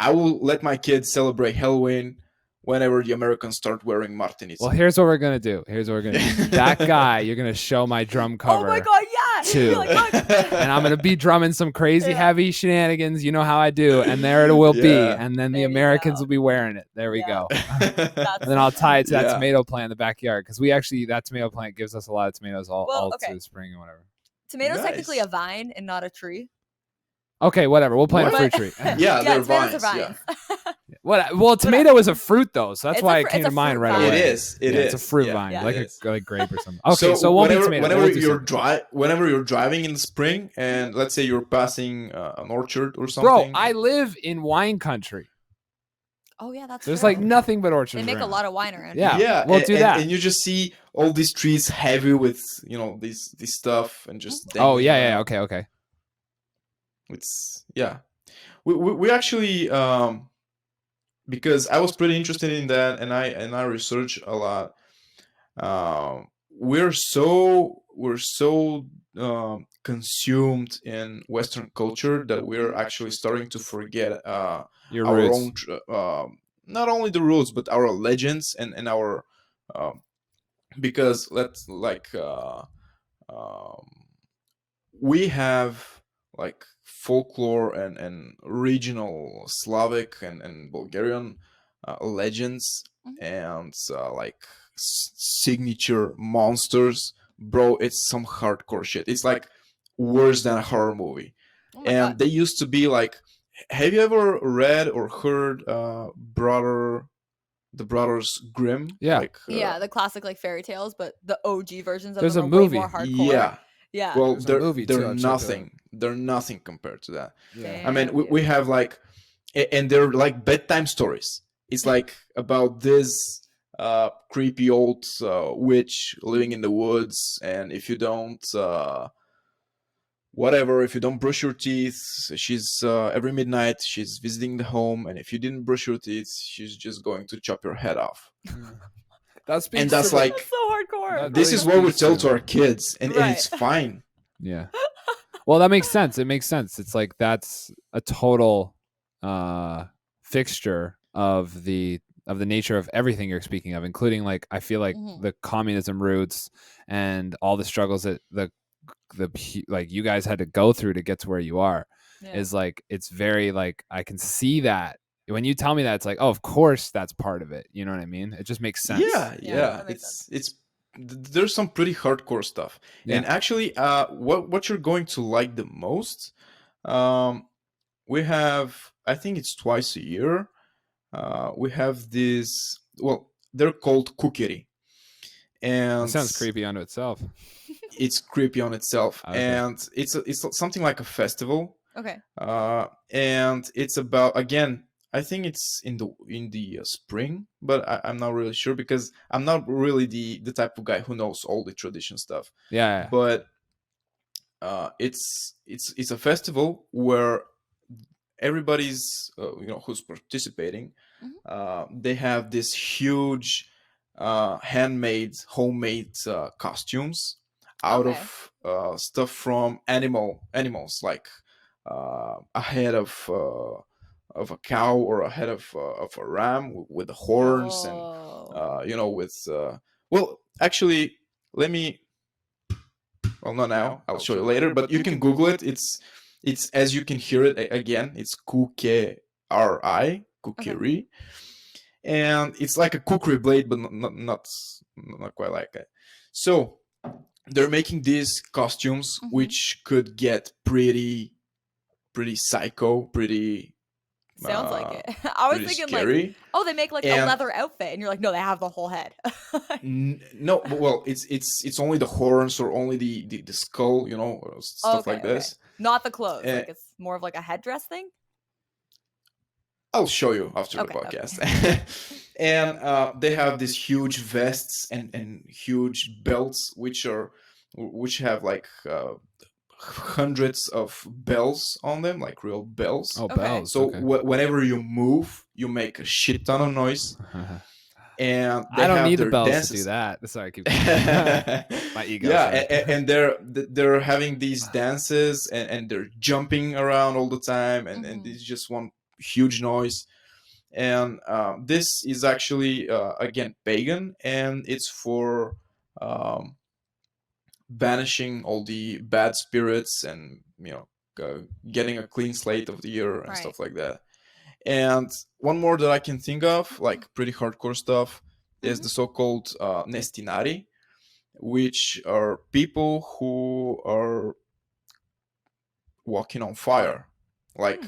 I will let my kids celebrate Halloween whenever the Americans start wearing martinis. Well, here's what we're gonna do. That guy, you're gonna show my drum cover. Oh my god, yeah. Too. And I'm gonna be drumming some crazy heavy shenanigans. You know how I do. And there it will be. And then the Americans will be wearing it. There we go. And then I'll tie it to that tomato plant in the backyard because that tomato plant gives us a lot of tomatoes all through the spring and whatever. Tomatoes technically a vine and not a tree. Okay, whatever. We'll plant a fruit tree. Yeah, they're vines. Yeah. Well, tomato is a fruit though, so that's why it came to mind right away. It is. It's a fruit vine, like a grape or something. Okay, so whenever you're driving in the spring, and let's say you're passing an orchard or something. Bro, I live in wine country. Oh yeah, there's like nothing but orchards. They make a lot of wine around. Yeah, we'll do that. And you just see all these trees heavy with this stuff and just. Oh yeah, okay. It's we actually because I was pretty interested in that and I researched a lot. We're so consumed in Western culture that we're actually starting to forget our roots. own not only the roots but our legends and our because we have like folklore and regional Slavic and Bulgarian legends and like signature monsters. Bro, it's some hardcore shit. It's like worse than a horror movie. And they used to be like, have you ever read or heard the Brothers Grimm? Yeah. The classic like fairy tales, but the OG versions of There's them a are movie. way more hardcore. Yeah. Well, they're nothing. They're nothing compared to that. Yeah. I mean, we have like, and they're like bedtime stories. It's like about this creepy old witch living in the woods, and if you don't, if you don't brush your teeth, she's every midnight she's visiting the home, and if you didn't brush your teeth, she's just going to chop your head off. That's like so hardcore. This is what we tell to our kids, and it's fine. Yeah. Well, that makes sense. It makes sense. It's like that's a total fixture of the nature of everything you're speaking of, including like I feel like the communism roots and all the struggles that the like you guys had to go through to get to where you are. Is like it's very like I can see that. When you tell me that, it's like, oh, of course that's part of it. You know what I mean? It just makes sense. Yeah. It's there's some pretty hardcore stuff. And actually, what you're going to like the most, we have, I think it's twice a year. We have this. Well, they're called kukeri. And it sounds creepy unto itself. It's creepy on itself, and it's something like a festival. Okay. And it's about, again, I think it's in the spring, but I'm not really sure because I'm not really the type of guy who knows all the tradition stuff. Yeah. But it's a festival where everybody's who's participating, they have this huge handmade homemade costumes out Okay. of stuff from animals like a head of a cow or a head of a ram with the horns and Whoa. with well, actually, let me, well, not now, I'll show you later, but you can Google it. It's as you can hear it again, it's kukeri, kukeri, and it's like a cookery blade, but not quite like it. So they're making these costumes which could get pretty psycho, pretty Sounds like it. I was thinking scary. like, oh, they make like a leather outfit, and you're like, no, they have the whole head. No, well, it's only the horns or only the skull, or stuff like this. Not the clothes. Like it's more of like a headdress thing. I'll show you after the podcast. And they have these huge vests and huge belts, which have like hundreds of bells on them, like real bells. Oh, bells. So whenever you move, you make a shit ton of noise. And I don't need the bells dances. to do that. Sorry, keep going. My ego. Yeah, and they're having these dances and they're jumping around all the time, and it's just one huge noise. And this is actually again pagan, and it's for banishing all the bad spirits and getting a clean slate of the year and stuff like that. And one more that I can think of, like pretty hardcore stuff, is the so-called nestinari, which are people who are walking on fire. Like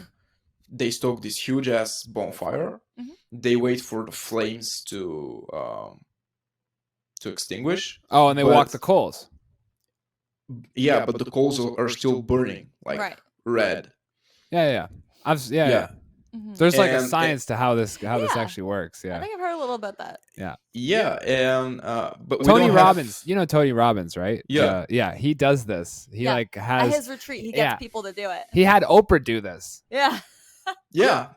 they stoke this huge ass bonfire. They wait for the flames to extinguish. Oh, and they walk the coals. Yeah, but the coals are still burning, like red. Yeah. There's like a science to how this actually works. Yeah, I think I've heard a little about that. Yeah, and but Tony Robbins, you know Tony Robbins, right? Yeah, he does this. He like has at his retreat. He gets people to do it. He had Oprah do this. Yeah,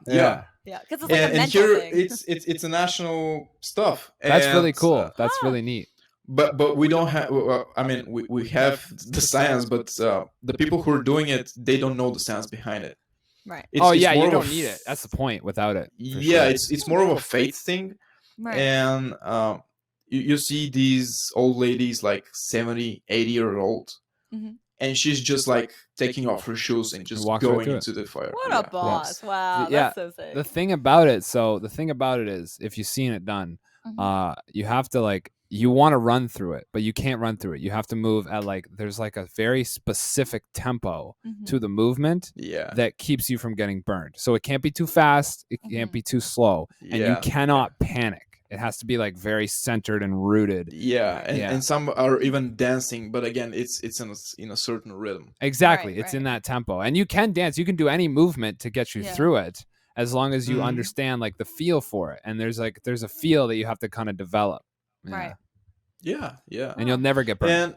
because it's like a mental here thing. it's a national stuff. That's really cool. That's really neat. But we don't have. I mean, we have the science, but the people who are doing it, they don't know the science behind it. Right. You don't need it. That's the point. Without it. Yeah, it's more of a faith thing. Right. And you see these old ladies like 70, 80-year-old, and she's just like taking off her shoes and just going into the fire. What a boss! Wow, that's so sick. The thing about it is, if you've seen it done, you have to like. You want to run through it, but you can't run through it. You have to move at there's like a very specific tempo to the movement that keeps you from getting burned. So it can't be too fast. It can't be too slow. And you cannot panic. It has to be like very centered and rooted. And some are even dancing, but again, it's in a certain rhythm. Exactly. It's in that tempo. And you can dance. You can do any movement to get you through it as long as you understand like the feel for it. And there's a feel that you have to kind of develop. Right. Yeah. And you'll never get burned. And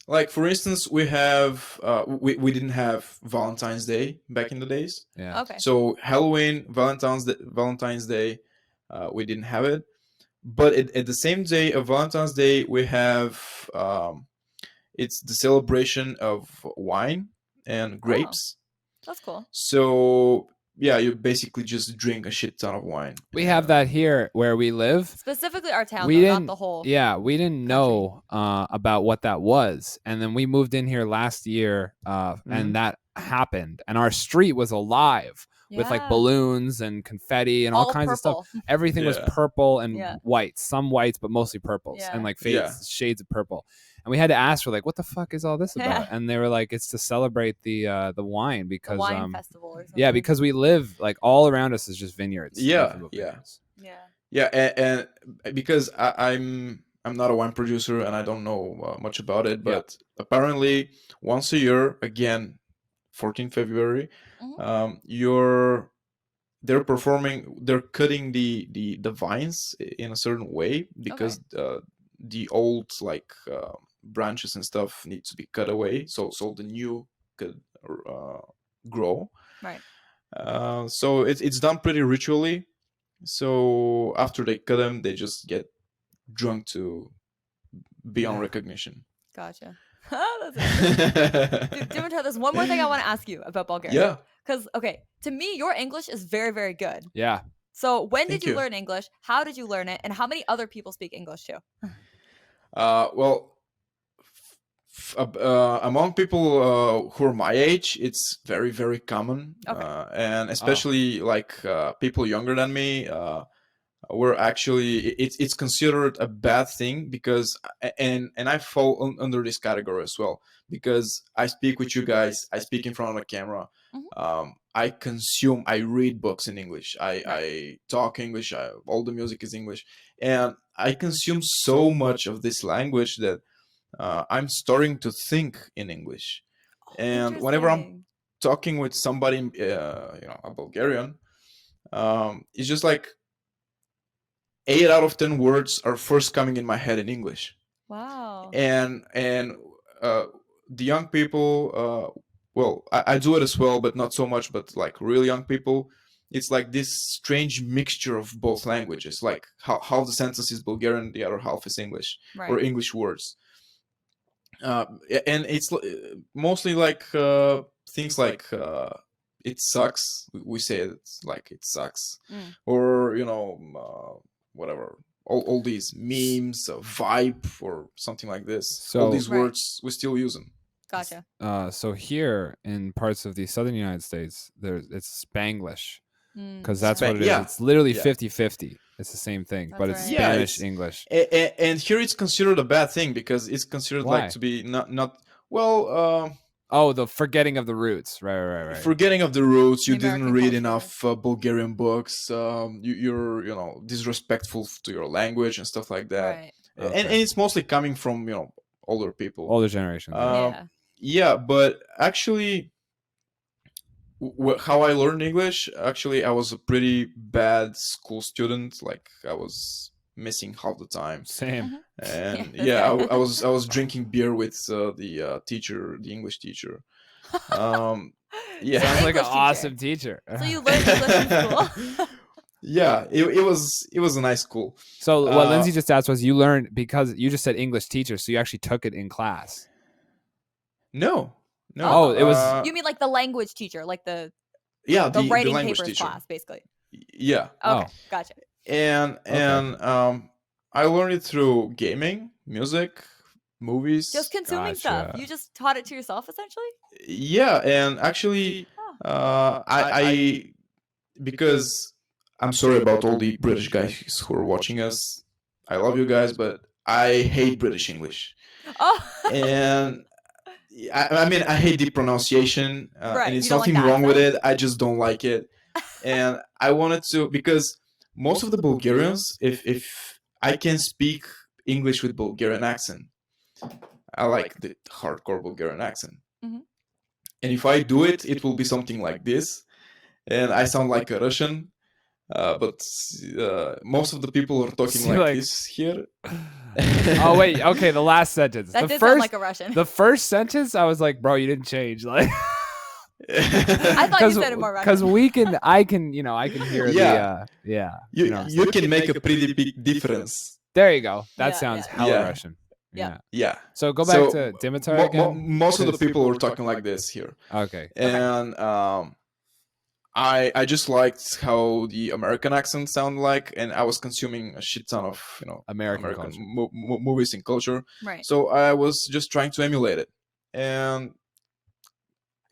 like for instance, we have we didn't have Valentine's Day back in the days. Yeah. Okay. So Halloween, Valentine's Day, we didn't have it. But at the same day of Valentine's Day, we have it's the celebration of wine and grapes. That's cool. So yeah, you basically just drink a shit ton of wine. We have that here where we live. Specifically our town, not the whole. Yeah, we didn't know about what that was. And then we moved in here last year and that happened. And our street was alive with like balloons and confetti and all kinds of stuff. Everything was purple and white. Some whites, but mostly purples and like shades of purple. And we had to ask for like, what the fuck is all this about? And they were like, it's to celebrate the wine because the wine festival or something. Yeah, because we live like all around us is just vineyards. And because I'm not a wine producer and I don't know much about it, but apparently once a year, again, 14 February, your they're cutting the vines in a certain way because the old like branches and stuff need to be cut away so the new could grow. Right. So it's done pretty ritually. So after they cut them, they just get drunk to beyond recognition. Gotcha. That's interesting. Dimitar, there's one more thing I want to ask you about Bulgaria. Yeah. Because, okay, to me, your English is very, very good. Yeah. So when Thank did you you. learn English? How did you learn it? And how many other people speak English too? Well, among people who are my age, it's very, very common. And especially like people younger than me, we're actually it's considered a bad thing because and I fall under this category as well because I speak with you guys, I speak in front of the camera. I read books in English, I talk English, all the music is English, and I consume so much of this language that I'm starting to think in English. And whenever I'm talking with somebody, a Bulgarian, it's just like 8 out of 10 words are first coming in my head in English. Wow. And the young people, well, I do it as well, but not so much. But like real young people, it's like this strange mixture of both languages. Like half the sentence is Bulgarian, the other half is English, or English words. And it's mostly like things like it sucks. We say it like it sucks, or whatever. All these memes, vibe, or something like this. So all these words we still use them. Gotcha. So here in parts of the southern United States, it's Spanglish. Because that's what it is. It's literally 50-50. It's the same thing, but it's Spanish, English. And here it's considered a bad thing because it's considered like to be not well. The forgetting of the roots, right. Forgetting of the roots. You didn't read enough Bulgarian books. You're disrespectful to your language and stuff like that. Right. And it's mostly coming from older people, older generation. Yeah, but actually, how I learned English, actually, I was a pretty bad school student. Like I was missing half the time. Same. And I was drinking beer with the teacher, the English teacher. Sounds like an awesome teacher. So you learned English in school. Yeah, it was a nice school. So what Lindsay just asked was, you learned because you just said English teacher, so you actually took it in class. No. It was. You mean like the language teacher, like the the writing language papers teacher class, basically. Yeah. Okay, gotcha. And I learned it through gaming, music, movies. Just consuming stuff. You just taught it to yourself, essentially. Yeah, and actually, I because I'm sorry about all the British guys who are watching us. I love you guys, but I hate British English. And I mean, I hate the pronunciation, and it's nothing wrong with it. I just don't like it. And I wanted to, because most of the Bulgarians, if I can speak English with Bulgarian accent, I like the hardcore Bulgarian accent. And if I do it, it will be something like this. And I sound like a Russian. But most of the people are talking like this here. Oh wait, okay. The last sentence. That did sound like a Russian. The first sentence, I was like, bro, you didn't change. Like, I thought you said it more Russian. Because I can hear You can make a pretty big difference. There you go. That sounds hella Russian. Yeah. So go back to Dimitar again. Most of the people were talking like this here. Okay. And I just liked how the American accent sounded like, and I was consuming a shit ton of American movies and culture. Right. So I was just trying to emulate it, and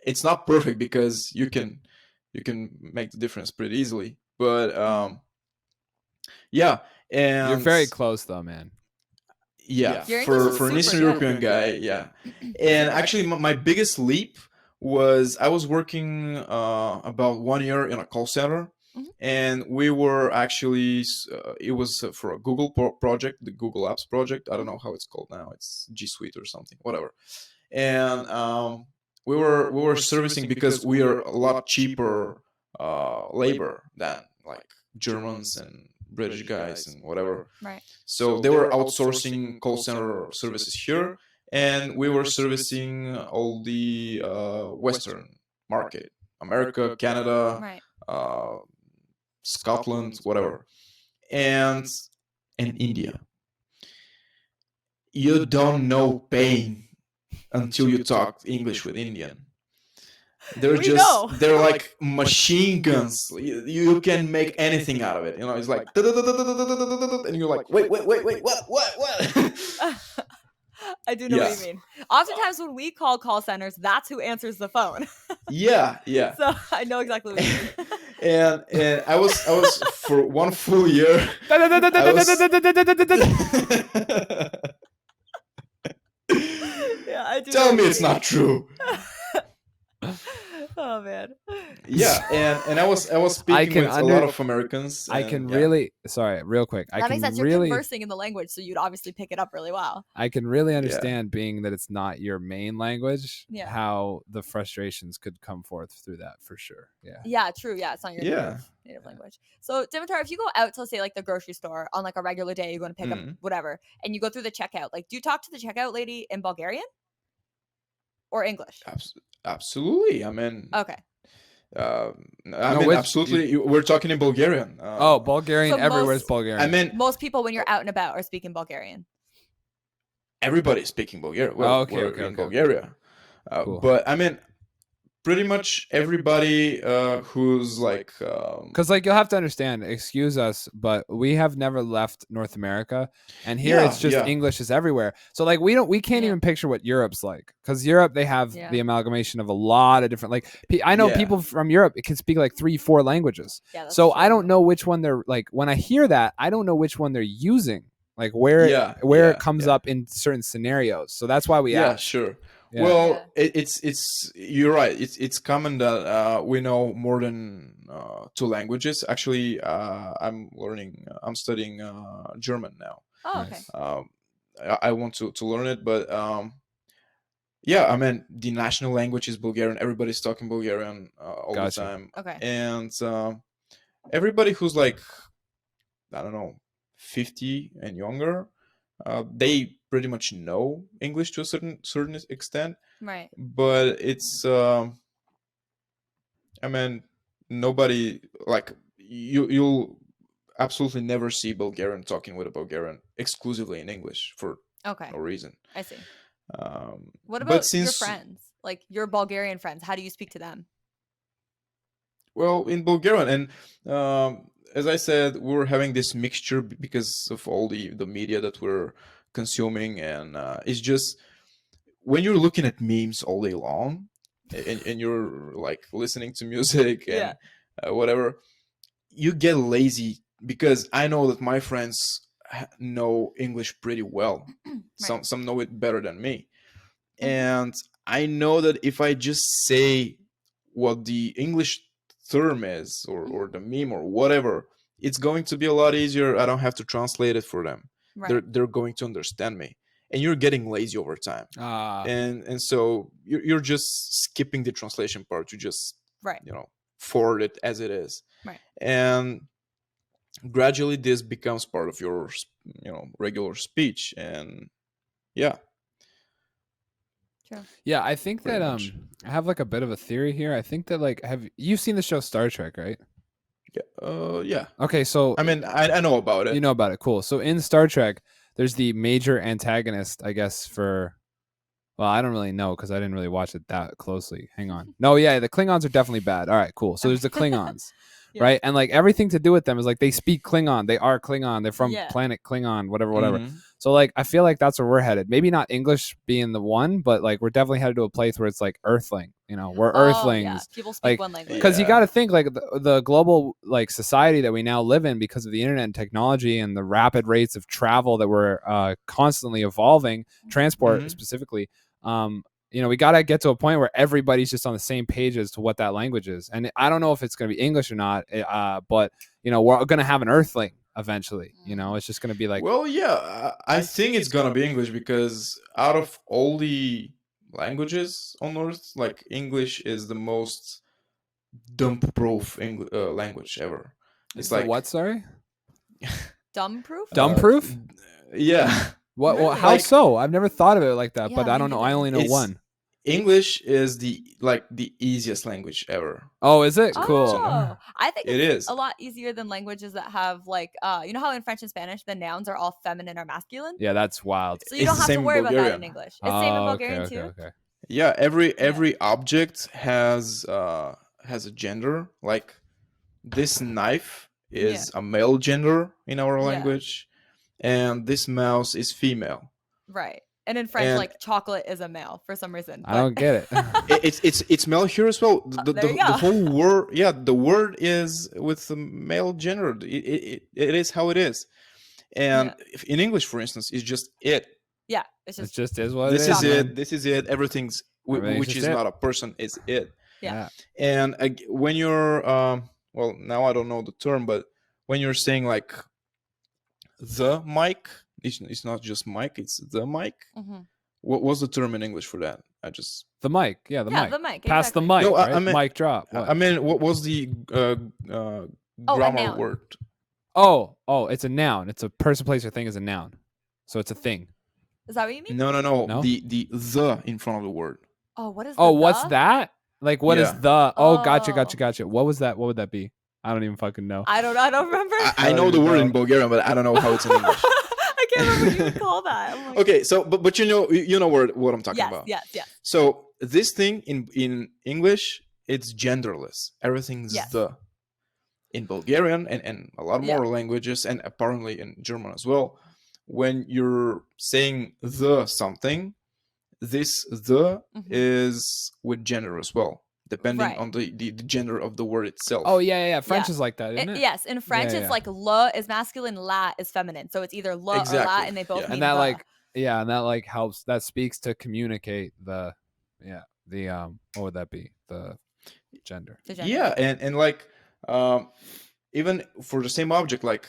it's not perfect because you can make the difference pretty easily. But and you're very close though, man. Yeah, for an Eastern European guy, And actually, my biggest leap was I was working about 1 year in a call center, and we were actually it was for a Google project, the Google Apps project. I don't know how it's called now. It's G Suite or something, whatever. And we were servicing because we are a lot cheaper labor than like Germans and British guys and whatever. Right. So they were outsourcing call center services here, and we were servicing all the Western market, America, Canada, Right. Scotland, whatever, and India. You don't know pain until you talk English with Indian. They're like machine guns. You can make anything out of it. It's like, and you're like, wait, what? I do know what you mean. Oftentimes when we call centers, that's who answers the phone. Yeah. So I know exactly what you mean. and I was for one full year. Yeah, I do. Tell me it's not true. Oh man. Yeah, and I was speaking with a lot of Americans. I can really real quick. That makes sense. You're conversing in the language, so you'd obviously pick it up really well. I can really understand being that it's not your main language, how the frustrations could come forth through that for sure. Yeah. Yeah, true. Yeah, it's not your native language. So Dimitar, if you go out to, say, like the grocery store on like a regular day, you're going to pick up whatever, and you go through the checkout, like, do you talk to the checkout lady in Bulgarian or English? Absolutely. I mean, okay. Absolutely. We're talking in Bulgarian. Bulgarian. So everywhere is Bulgarian. I mean, most people when you're out and about are speaking Bulgarian. Everybody's speaking Bulgarian. Well, we're in Bulgaria. Cool. But I mean, pretty much everybody who's like, because like you'll have to understand. Excuse us, but we have never left North America, and here it's just English is everywhere. So like we can't even picture what Europe's like, because Europe they have the amalgamation of a lot of different. Like I know people from Europe can speak like 3-4 languages. Yeah, so true. I don't know which one they're like. When I hear that, I don't know which one they're using. Like where it comes up in certain scenarios. So that's why we ask. Yeah, sure. Yeah. Well, it's you're right. It's common that we know more than 2 languages. Actually, I'm studying German now. Oh, okay. I want to learn it, but I mean, the national language is Bulgarian. Everybody's talking Bulgarian all the time. Okay. And everybody who's like, I don't know, 50 and younger, they pretty much know English to a certain extent, right? But it's I mean, nobody, like, you'll absolutely never see Bulgarian talking with a Bulgarian exclusively in English for no reason. I see. What about your friends, like your Bulgarian friends? How do you speak to them? Well, in Bulgarian, and as I said, we're having this mixture because of all the media that we're consuming, and it's just when you're looking at memes all day long and you're like listening to music and whatever, you get lazy, because I know that my friends know English pretty well. Right. Some know it better than me, and I know that if I just say what the English term is or the meme or whatever, it's going to be a lot easier. I don't have to translate it for them. Right. They're going to understand me, and you're getting lazy over time. And so you're just skipping the translation part. You just forward it as it is. Right. And gradually this becomes part of your regular speech. And True. Yeah, I think that I have like a bit of a theory here. I think that like you've seen the show Star Trek, right? Yeah. Okay, so I mean, I know about it. You know about it, cool. So in Star Trek, there's the major antagonist, I guess, well, I don't really know because I didn't really watch it that closely. Hang on. No, yeah, the Klingons are definitely bad. All right, cool. So there's the Klingons, right? And like everything to do with them is like they speak Klingon. They are Klingon. They're from planet Klingon, whatever. Mm-hmm. So like I feel like that's where we're headed. Maybe not English being the one, but like we're definitely headed to a place where it's like Earthling. We're Earthlings. Yeah. People speak like, one language. Because you got to think like the global like society that we now live in because of the internet and technology and the rapid rates of travel that we're constantly evolving, transport specifically. We got to get to a point where everybody's just on the same page as to what that language is. And I don't know if it's going to be English or not, but we're going to have an Earthling eventually. It's just going to be like, well, yeah, I think it's going to be English, because out of all the languages on Earth, like, English is the most dumb-proof language ever. It's like what? Sorry, Dumb proof? dumb proof. Yeah. What? Really? How Like- so? I've never thought of it like that. Yeah, But I me don't know. I neither. only know It's- one. English is the easiest language ever. Oh, is it? Oh, Cool. I think It it's is. a lot easier than languages that have like you know how in French and Spanish the nouns are all feminine or masculine? Yeah, that's wild. So you It's don't the have to same in worry about that in Bulgarian. English. It's same in Oh, Bulgarian okay, too. okay. Yeah, every object has a gender. Like this knife is a male gender in our Yeah. language, and this mouse is female. Right. And in French, And- like chocolate is a male for some reason. I don't get it. It's male here as well. There you The go. whole word, yeah, the word is with the male gender. It is how it is. And if in English, for instance, it's just it. Yeah, it's It just just is what This it is is. chocolate. man. it. This is it. Everything's Everything's which just is it. not a person is it. Yeah. And when you're well, now I don't know the term, but when you're saying like the mic, it's not just mic, it's the mic. Mhm. What was the term in English for that? I just The mic. Yeah, the Yeah, mic. the mic. Pass the exactly. mic. No, I right? meant- mic drop. What? I mean, what was the a grammar noun. word? oh, it's a noun. It's a person, place, or thing is a noun. So it's a thing. Is that what you mean? No. No? The in front of the word. Oh, what is Oh, the what's the? that? Like, what is Yeah. the? Oh, gotcha, Oh. gotcha. What was that? What would that be? I don't even fucking know. I don't remember. I know the word in Bulgarian, but I don't know how it's in English. I can't remember what you would call that. I'm like, Okay, so but you know what I'm talking yes, about. yes, yes. So this thing in English, it's genderless. Everything's Yes. the. In Bulgarian and a lot Yeah. more languages, and apparently in German as well, when you're saying the something, this the Mhm. is with gender as well, depending Right. on the gender of the word itself. Oh yeah. French Yeah. is like that, isn't it? Yes, in French Yeah, it's yeah. like le is masculine, la is feminine. So it's either le or la, Exactly, and they both yeah. mean And that the. and that like helps. That speaks to communicate the what would that be? The gender. the gender. Yeah, and like even for the same object, like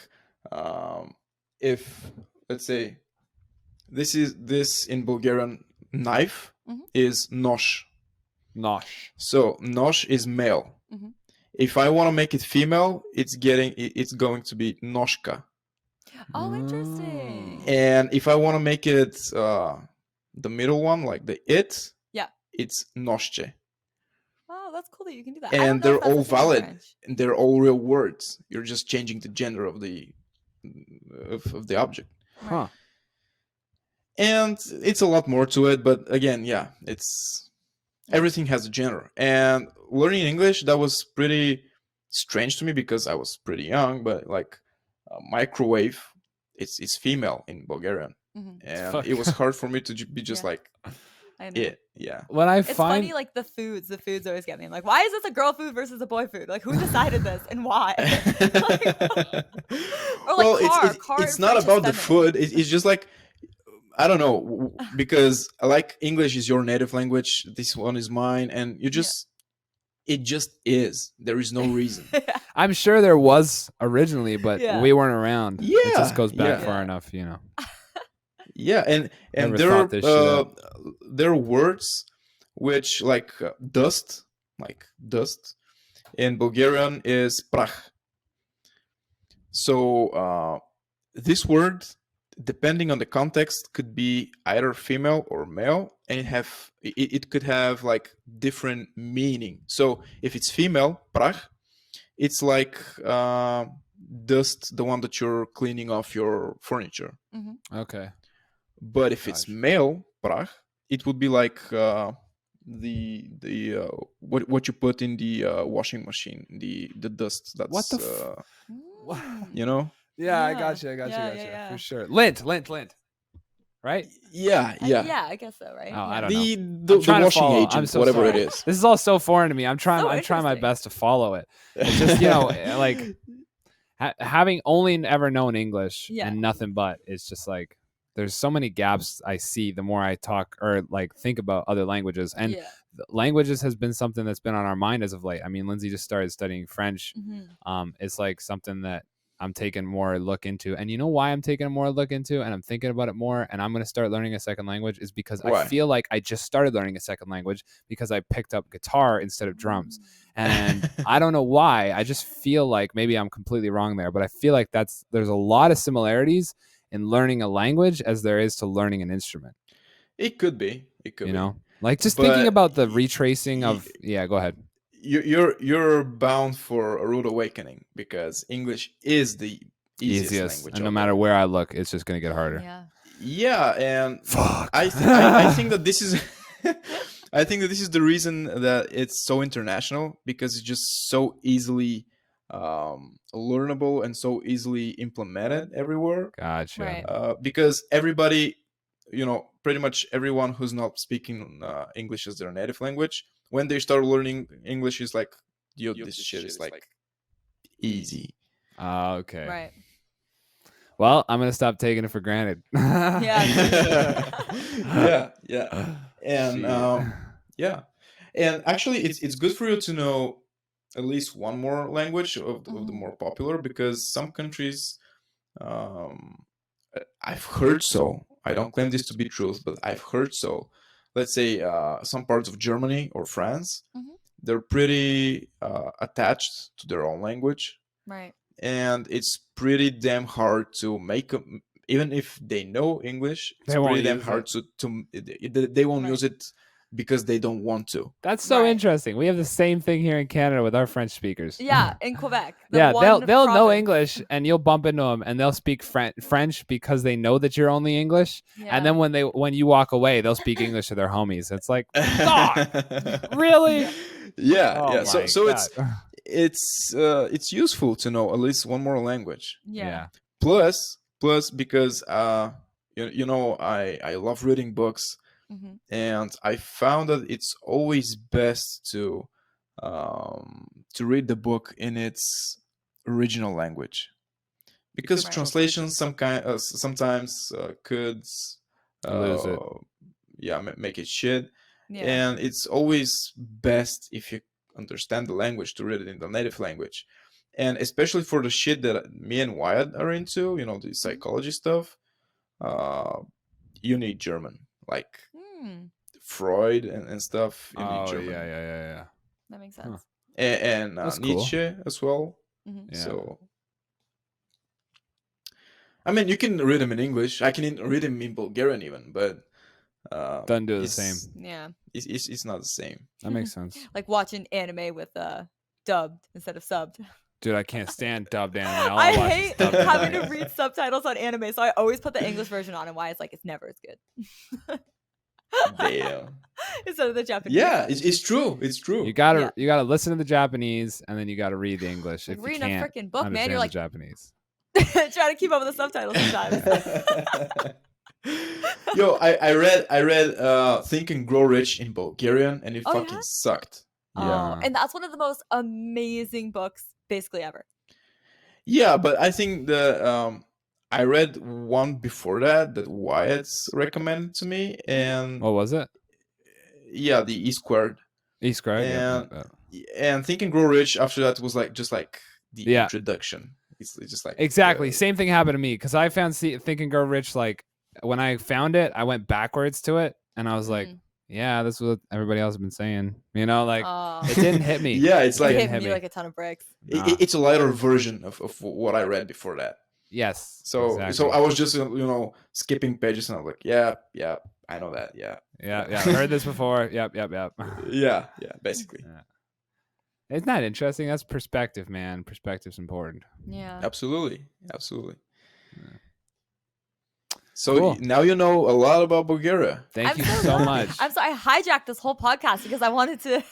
if let's say this in Bulgarian knife Mhm. is nosh. Nosh. So nosh is male. Mhm. If I want to make it female, it's going to be noshka. Oh, interesting. And if I want to make it the middle one, like the it, Yeah. it's noshche. Oh, that's cool that you can do that. And I don't know they're if that's all the same in valid. French. And they're all real words. You're just changing the gender of the object. Huh. And it's a lot more to it, but again, yeah, it's everything has a gender. And learning English, that was pretty strange to me because I was pretty young, but like microwave, it's female in Bulgarian. Mhm. And Fuck. it was hard for me to be just Yeah. like I know. it. Yeah. When I It's find funny, like the foods always get me. I'm like, why is this a girl food versus a boy food? Like, who decided this and why? Or like car it's in not French is about the feminine. food. It's just like I don't know because like English is your native language. This one is mine, and you just it just is. There is no reason. I'm sure there was originally, but Yeah. we weren't around. It just Yeah, goes back yeah. far enough, you know. Yeah, and Never there thought this shit up. there are words which like dust in Bulgarian is prach. So this word, depending on the context, could be either female or male, and it could have like different meaning. So if it's female, prach, it's like dust, the one that you're cleaning off your furniture. Okay. But if it's Gosh. male, prach, it would be like what you put in the washing machine, the dust. That's What the Mm. you know. Yeah, I Yeah. got you. Yeah, yeah. For sure. Lint. Right? Yeah, yeah. I guess so, right? Oh, I Yeah. don't know. The I'm trying to washing follow. I'm agent, so whatever sorry. it is. This is all so foreign to me. I'm trying So my interesting. best to follow it. It's just, like having only ever known English Yeah. and nothing but, it's just like there's so many gaps I see the more I talk or like think about other languages. And Yeah. languages has been something that's been on our mind as of late. I mean, Lindsay just started studying French. Mhm. It's like something that I'm taking more look into. And you know why I'm taking a more look into and I'm thinking about it more and I'm going to start learning a second language is because Why? I feel like I just started learning a second language because I picked up guitar instead of drums. And I don't know why. I just feel like maybe I'm completely wrong there, but I feel like there's a lot of similarities in learning a language as there is to learning an instrument. It could be. It could You be. know, like just thinking But about the retracing of. Yeah, go ahead. you're bound for a rude awakening because English is the easiest language. And no matter where I look, it's just gonna get harder. Yeah. And Fuck. I think that this is I think that this is the reason that it's so international, because it's just so easily learnable and so easily implemented everywhere. Gotcha. Right. Because everybody, pretty much everyone who's not speaking English as their native language, when they start learning English, is like, yo, this shit is like easy. Okay. Right. Well, I'm gonna stop taking it for granted. Yeah. And and actually, it's good for you to know at least one more language of the more popular, because some countries, I've heard so. I don't claim this to be truth, but I've heard so. Let's say some parts of Germany or France, they're pretty attached to their own language. Right. And it's pretty damn hard to make them, even if they know English, it's They won't pretty damn use hard they won't use it because they don't want to. That's so Right. interesting. We have the same thing here in Canada with our French speakers. Yeah, in Quebec. The Yeah, one they'll know province. English, and you'll bump into them, and they'll speak French because they know that you're only English. Yeah. And then when you walk away, they'll speak English to their homies. It's like, really? Yeah, Oh yeah. my So God. it's useful to know at least one more language. Yeah. Plus because I love reading books. And I found that it's always best to read the book in its original language, because Right. translations sometimes could Lose it. make it shit. Yeah. And it's always best if you understand the language to read it in the native language. And especially for the shit that me and Wyatt are into, the psychology stuff, you need German, like Freud and stuff. You need German. Yeah. That makes sense. And That's cool. Nietzsche as well. Yeah. So, I mean, you can read them in English. I can read them in Bulgarian even, but doesn't do the same. Yeah. It's not the same. That makes sense. Like watching anime with dubbed instead of subbed. Dude, I can't stand dubbed anime. All I watch is hate dubbed having anime. to read subtitles on anime, so I always put the English version on, and why it's like it's never as good. Damn. Instead of the Japanese. Yeah, it's true. It's true. You gotta listen to the Japanese, and then you gotta read the English. Like if reading you a can't freaking book, man, understand you're the like Japanese. trying to keep up with the subtitles sometimes. Yo, I read Think and Grow Rich in Bulgarian, and it Oh, fucking yeah? sucked. Oh, and that's one of the most amazing books basically ever. Yeah, but I think I read one before that Wyatt's recommended to me, and What was it? yeah, the E Squared. E Squared. And Think and Grow Rich after that was just like the introduction. It's just like exactly same thing happened to me, because I found Think and Grow Rich, like when I found it, I went backwards to it, and I was like, yeah, this is what everybody else has been saying. Like it didn't hit me. Yeah, it's like it hit me like a ton of bricks. It's a lighter version of what I read before that. Yes. So exactly. so I was just skipping pages, and I was like, yeah, I know that. Yeah. Heard this before. Yep. Yeah, basically. Yeah. Isn't that interesting? That's perspective, man. Perspective's important. Yeah. Absolutely. Yeah. So Cool. now you know a lot about Bulgaria. Thank you so much. I'm sorry, I hijacked this whole podcast because I wanted to.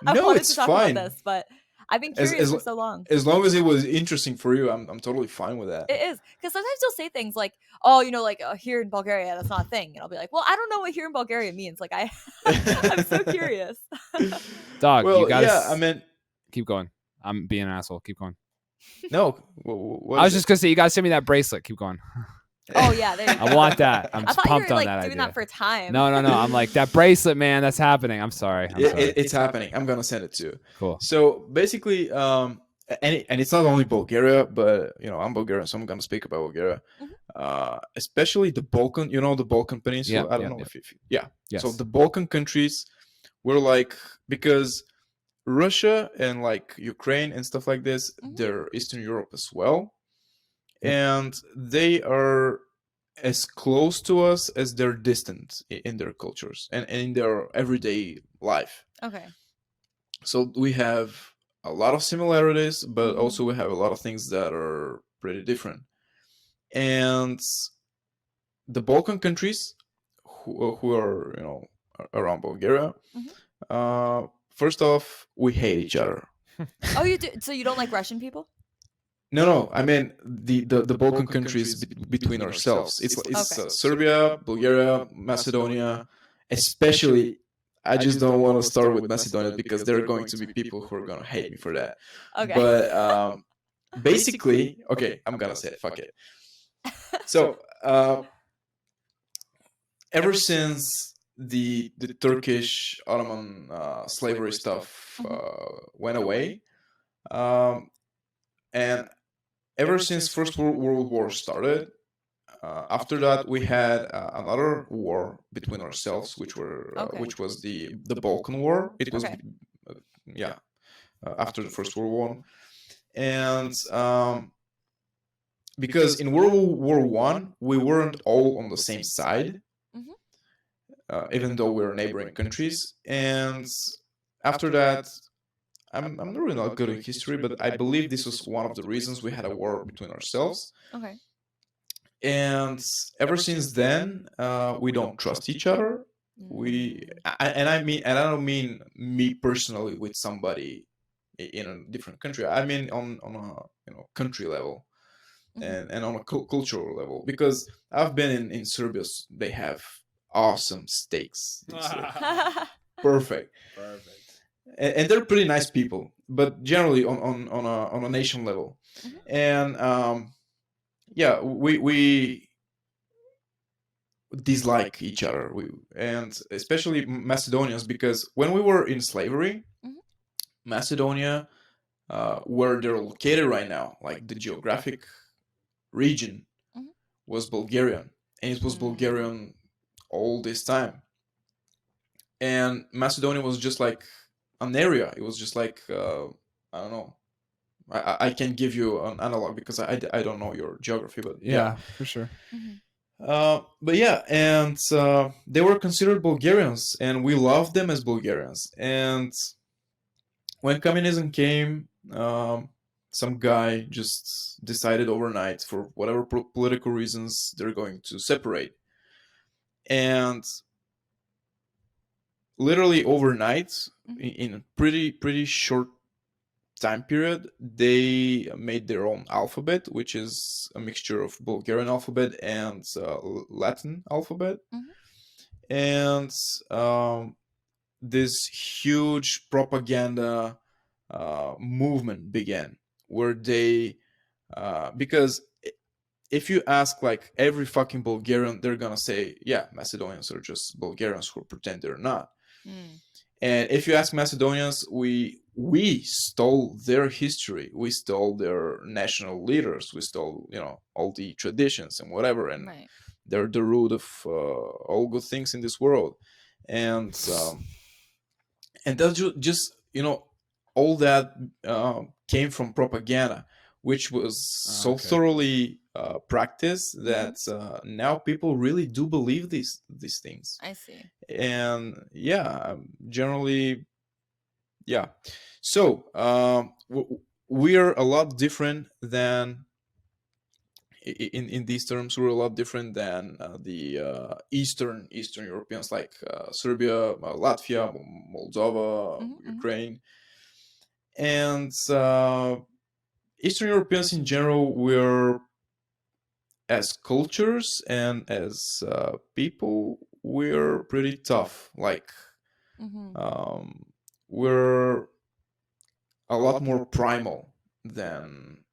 It's talk fine. about this, but I've been curious for so long. As long as it was interesting for you, I'm totally fine with that. It is, because sometimes you'll say things like, "Oh, here in Bulgaria, that's not a thing," and I'll be like, "Well, I don't know what here in Bulgaria means." Like I'm so curious. Dog, well, you gotta. Yeah, I mean, keep going. I'm being an asshole. Keep going. No, I was just gonna say you gotta send me that bracelet. Keep going. Oh yeah, there you go. I want that. I'm I thought pumped you were on like that doing idea. that for time. No. I'm like, that bracelet, man. That's happening. I'm sorry. It's happening. I'm gonna send it to you. Cool. So basically, and it's not only Bulgaria, but I'm Bulgarian, so I'm gonna speak about Bulgaria. Especially the Balkan, the Balkan Peninsula. I don't know if yes. So the Balkan countries were like, because Russia and like Ukraine and stuff like this, they're Eastern Europe as well. And they are as close to us as they're distant in their cultures and in their everyday life. Okay. So we have a lot of similarities, but also we have a lot of things that are pretty different. And the Balkan countries who are, around Bulgaria, first off, we hate each other. Oh, you do? So you don't like Russian people? No. I mean the Balkan countries between ourselves. It's Okay. Serbia, Bulgaria, Macedonia, especially. I just don't want to start with Macedonia because there are going to be people who are going to hate me for that. Okay. But basically, okay, I'm gonna say it. Fuck it. So ever since the Turkish Ottoman slavery stuff went away, and ever since First World War started, after that we had another war between ourselves, which was the Balkan War. It was after the First World War, and because in World War One we weren't all on the same side, even though we were neighboring countries. And after that, I'm really not good in history, but I believe this was one of the reasons we had a war between ourselves. Okay. And ever since then, we don't trust each other. I don't mean me personally with somebody in a different country. I mean on a country level and on a cultural level, because I've been in Serbia. They have awesome steaks. It's perfect. And they're pretty nice people, but generally on a nation level. And we dislike each other, and especially Macedonians, because when we were in slavery, Macedonia, where they're located right now, like the geographic region, was Bulgarian, and it was Bulgarian all this time. And Macedonia was just like an area. It was just like I don't know. I can give you an analog because I don't know your geography, but yeah, for sure. But yeah, and they were considered Bulgarians, and we loved them as Bulgarians. And when communism came, some guy just decided overnight, for whatever political reasons, they're going to separate. And literally overnight, in a pretty short time period, they made their own alphabet, which is a mixture of Bulgarian alphabet and Latin alphabet. And this huge propaganda movement began, where they because if you ask like every fucking Bulgarian, they're gonna say, yeah, Macedonians are just Bulgarians who pretend they're not. And if you ask Macedonians, we stole their history, we stole their national leaders, we stole all the traditions and whatever, and they're the root of all good things in this world. And that's just all that came from propaganda, which was so thoroughly practiced that now people really do believe these things. I see. And generally, so we're a lot different than in these terms. We're a lot different than the Eastern Europeans, like Serbia, Latvia, Moldova, Ukraine. And Eastern Europeans in general, we're, as cultures and as people, we're pretty tough. Like we're a lot more primal than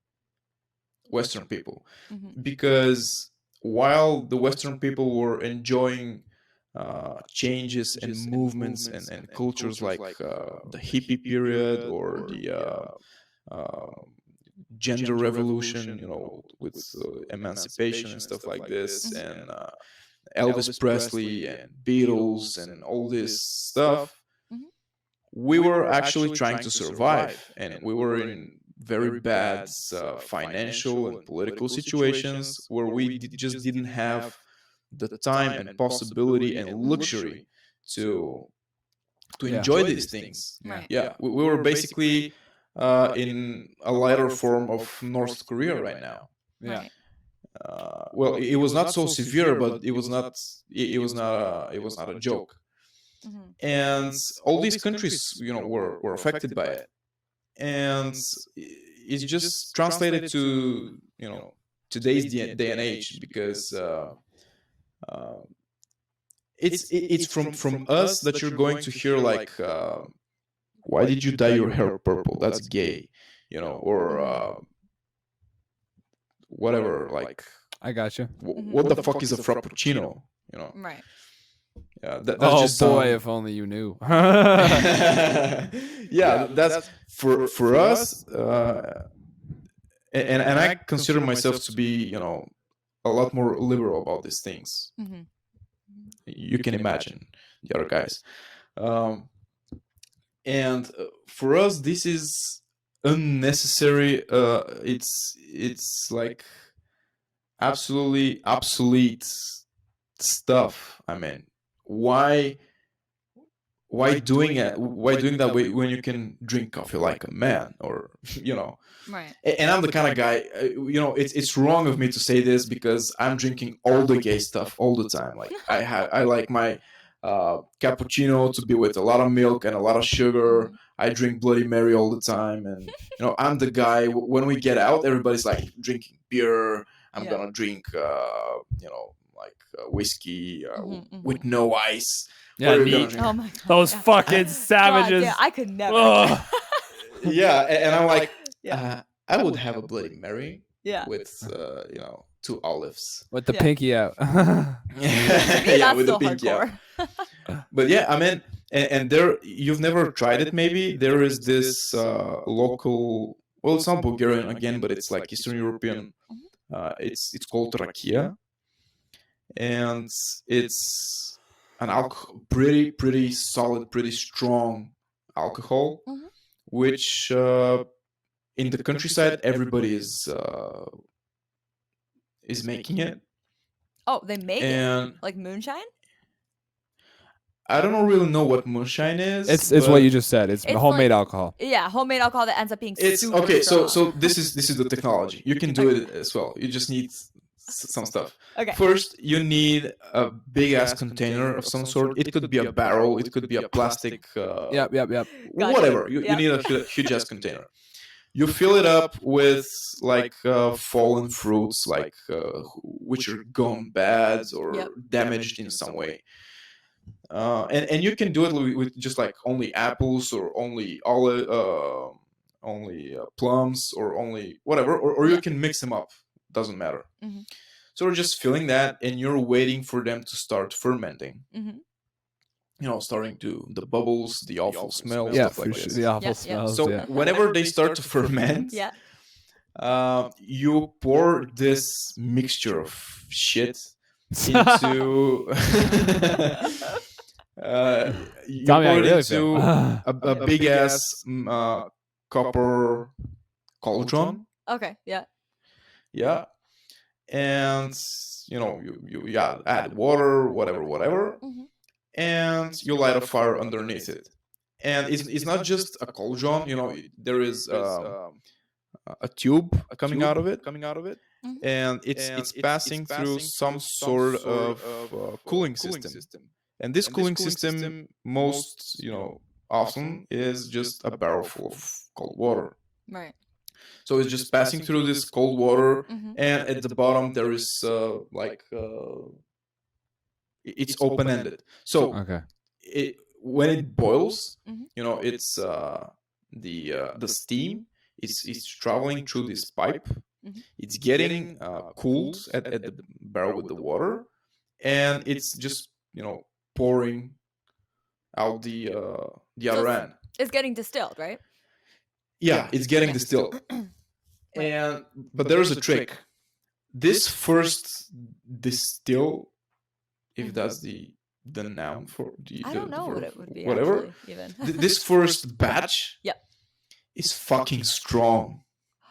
Western people, because while the Western people were enjoying changes and movements and cultures like the hippie period or the gender revolution, with emancipation and stuff like this, and Elvis Presley and Beatles and all this stuff, we were actually trying to survive, and we were in very bad financial and political situations where we just didn't have the time and possibility and luxury to enjoy these things. Right. Yeah, we were basically in a lighter form of North Korea right now. Yeah. Right. Well, it was not so severe, but it was not. It was not. It was not a joke. Mhm. And all these countries, were affected by it, and it's just translated to today's day and age, because it's from us that you're going to hear like, why did you dye your hair purple? That's gay, or whatever. Like, I got you. what the fuck is a frappuccino? Right. That's Oh just boy, if only you knew. yeah, that's for us, and I consider myself to be a lot more liberal about these things. Mm-hmm. You can imagine the other guys, and for us this is unnecessary. It's like absolutely obsolete stuff. I mean, why doing it? Why doing that way when you can drink coffee like a man, or Right. And I'm the kind of guy, it's wrong of me to say this, because I'm drinking all the gay stuff all the time. Like, I like my cappuccino to be with a lot of milk and a lot of sugar. I drink Bloody Mary all the time, and I'm the guy. When we get out, everybody's like drinking beer. I'm gonna drink, whiskey with no ice. Yeah, What are you neat. gonna drink? Oh my god. Those yeah. fucking God, savages. yeah, I could never. Ugh. Yeah, and I'm like, Yeah. I would have a Bloody Mary Yeah. with 2 olives. With the Yeah. pinky out. To me, Yeah, that's with the still pinky out. hardcore. But yeah, I mean, and there, you've never tried it maybe. There is this local, well, it's not Bulgarian again, but it's like Eastern European. It's called rakia, and it's an pretty solid, pretty strong alcohol, Mhm. which in the countryside everybody is making it. Oh, they make And it like moonshine. I don't really know what moonshine is. It's what you just said. It's It's homemade like- alcohol. Yeah, homemade alcohol that ends up being It's super okay. strong. So this is the technology. You can do it as well. You just need some stuff. Okay. First, you need a big ass container of some sort. It could be a barrel. It could be a plastic. Yep. Gotcha. Whatever. You Yep. need a huge ass container. You fill it up with like fallen fruits, like which are gone bad or Yep. damaged in some way. And you can do it with just like only apples, or only olive, only plums, or only whatever, or you can mix them up. Doesn't matter. Mhm. So you're just filling that, and you're waiting for them to start fermenting. Mhm. Starting to the bubbles, the awful smell, Yeah, stuff like for sure. this. The awful Yeah, yeah. smells. So yeah. whenever they start to ferment, Yeah. you pour this mixture of shit into you Tell me how pour you it really into feel. a big ass copper cauldron. Okay. Yeah. Yeah, and you add water, whatever, Mhm. and you light a fire underneath it. And it's not just a cauldron. There is a tube coming out of it, Mhm. and it's passing through some sort of cooling system. And this cooling system, most often, is just a barrel full of cold water. Right. So it's just passing through this cold water, Mhm. and at the bottom there is it's open ended. So Okay. when it boils, Mhm. it's the steam is traveling through this pipe. Mhm. It's getting cooled at the barrel with the water, and it's just pouring out the other end. It's getting distilled, right? Yeah, it's getting distilled. But there's a trick. This first distill, if that's the the noun for I don't know what it would be. whatever. Actually, even This first batch, Yep. is fucking strong.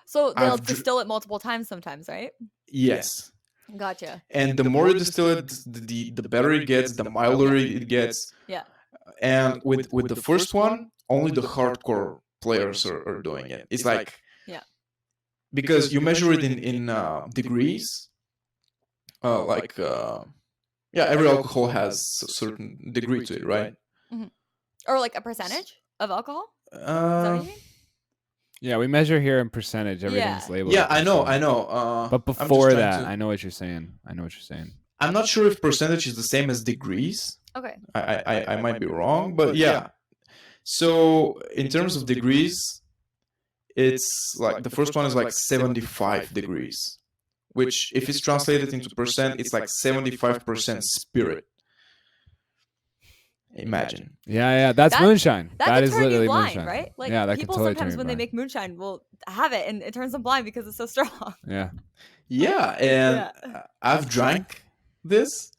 So they'll I've distill it multiple times sometimes, right? Yes. Gotcha. And the more you distill it, the better it gets, the milder it gets. Yeah. And with the first one, only the hardcore players are doing it. It's like, yeah, because you measure it in degrees. Every alcohol has a certain degree to it, right? Mm-hmm. Or like a percentage of alcohol. Is that what you mean? Yeah, we measure here in percentage. Everything's labeled. Yeah, I know. But before that, I know what you're saying. I'm not sure if percentage is the same as degrees. Okay. I might be wrong, but yeah. So in terms of degrees, it's like the first one is like 75 degrees, which if it's translated into percent, it's like 75% spirit. Imagine. Yeah, that's moonshine. That is literally blind, moonshine, right? Like yeah, that people totally sometimes when they make moonshine will have it and it turns them blind because it's so strong. Yeah, and I've drank this.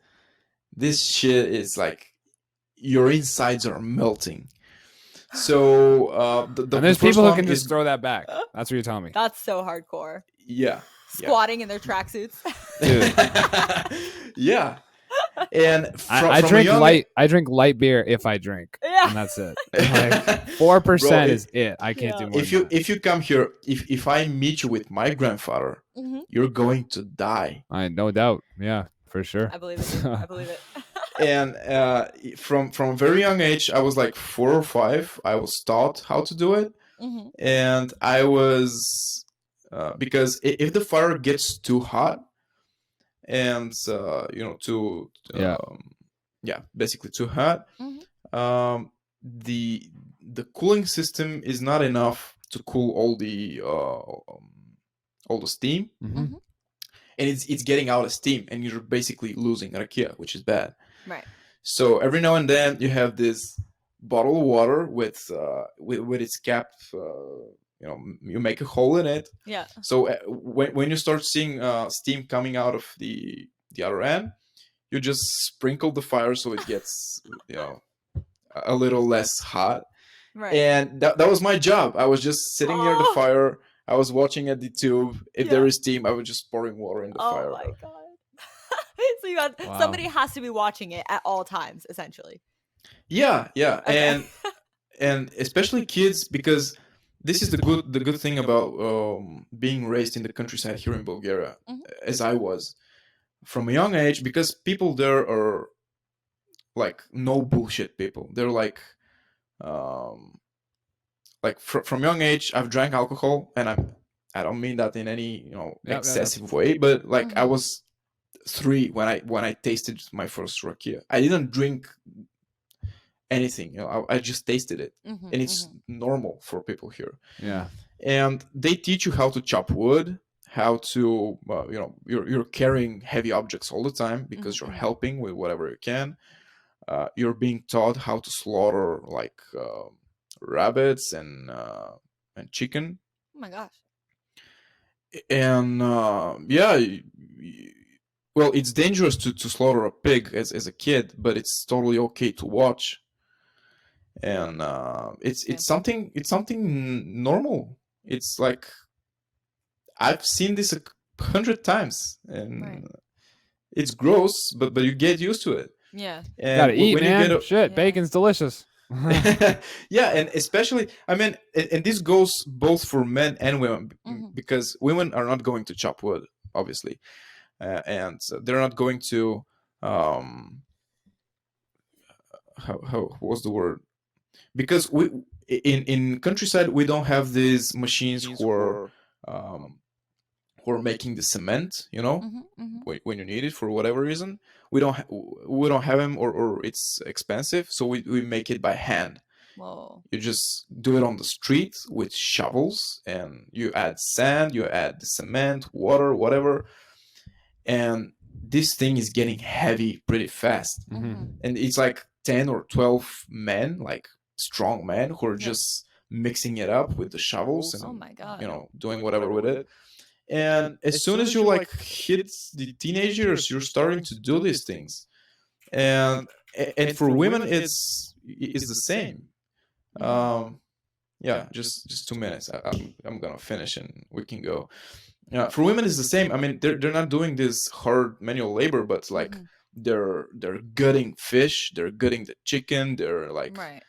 This shit is like your insides are melting. So and there's people who can just throw that back. That's what you're telling me. That's so hardcore. Yeah. Squatting in their tracksuits. Yeah. And I drink light beer if I drink. Yeah. And that's it. Like 4% is it. I can't do more. If you come here, if I meet you with my grandfather, you're going to die. No doubt. Yeah, for sure. I believe it. I believe it. And from a very young age, I was like 4 or 5. I was taught how to do it, and I was because if the fire gets too hot, and basically too hot, the cooling system is not enough to cool all the steam, and it's getting out of steam, and you're basically losing rakia, which is bad. Right. So every now and then you have this bottle of water with its cap. You make a hole in it. Yeah. So when you start seeing steam coming out of the other end, you just sprinkle the fire so it gets a little less hot. Right. And that was my job. I was just sitting near the fire. I was watching at the tube. If there is steam, I was just pouring water in the fire. Oh my god. So you had somebody has to be watching it at all times, essentially. Yeah. Okay. And especially kids, because this is the good thing about being raised in the countryside here in Bulgaria, as I was from a young age, because people there are like no bullshit people. They're like from young age, I've drank alcohol, and I don't mean that in any excessive way, but like I was 3 when I tasted my first rakia. I didn't drink anything, I just tasted it, and it's normal for people here. Yeah. And they teach you how to chop wood, how to you're carrying heavy objects all the time because you're helping with whatever you can. You're being taught how to slaughter like rabbits and chicken. Oh my gosh. And well, it's dangerous to slaughter a pig as a kid, but it's totally okay to watch. And it's something normal. It's like I've seen this 100 times, and it's gross, but you get used to it. Yeah. And gotta eat, man. Shit, bacon's delicious. Yeah, and especially, I mean, and this goes both for men and women, because women are not going to chop wood, obviously, and they're not going to how was the word? Because we in countryside we don't have these machines who are making the cement, when you need it for whatever reason. We don't have them, or it's expensive, so we make it by hand. Whoa. You just do it on the street with shovels, and you add sand, you add the cement, water, whatever, and this thing is getting heavy pretty fast. And it's like 10 or 12 men, like strong men, who are just mixing it up with the shovels and oh my god, doing whatever with it. And as soon as you like hit the teenage years, you're starting to do these things. and for women it's the same. Yeah, just 2 minutes. I'm gonna finish and we can go. Yeah, for women it's the same. I mean, they're not doing this hard manual labor, but like they're gutting fish, they're gutting the chicken, they're like Right.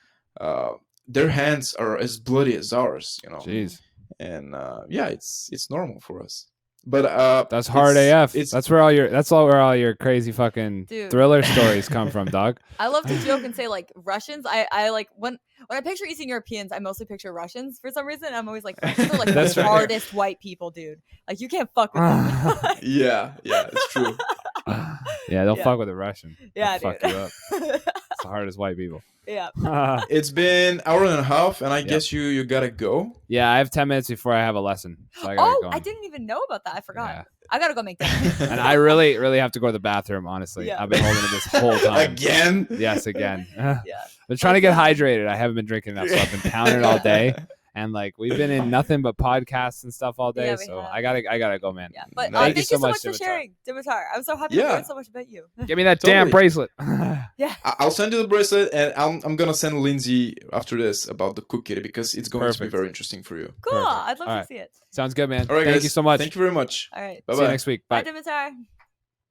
their hands are as bloody as ours, you know. Jeez. And yeah, it's normal for us. But that's hard AF. It's that's where all your crazy fucking Dude. thriller stories come from, dog. I love to joke and say like Russians. I like when I picture Eastern Europeans, I mostly picture Russians for some reason. I'm always like, Russians are like That's the right. hardest white people, dude. Like you can't fuck with them. yeah, it's true. Yeah, don't Yeah. fuck with a Russian. Yeah, They'll dude. fuck you up. It's the hardest white people. Yeah. It's been hour and a half, and I guess you gotta go. Yeah, I have 10 minutes before I have a lesson, so I gotta Oh, go. I didn't even know about that. I forgot. Yeah. I gotta go make that. And I really, really have to go to the bathroom. Honestly, Yeah. I've been holding it this whole time. Again? Yes, again. Yeah. Been trying to get hydrated. I haven't been drinking enough, so I've been pounding it all day. And like we've been in nothing but podcasts and stuff all day, Yeah, we so have. I gotta go, man. Yeah. But Thank thank you you so much for Dimitar. sharing, Dimitar. I'm so happy to Yeah. learn so much about you. Give me that damn Totally. bracelet. Yeah. I'll send you the bracelet, and I'm gonna send Lindsay after this about the cookie because it's going to be Perfect. very interesting for you. Cool. Perfect. I'd love All to right. see it. Sounds good, man. All right, Thank guys. you so much. Thank you very much. All right. Bye See you bye. next week. Bye, Bye. Dimitar.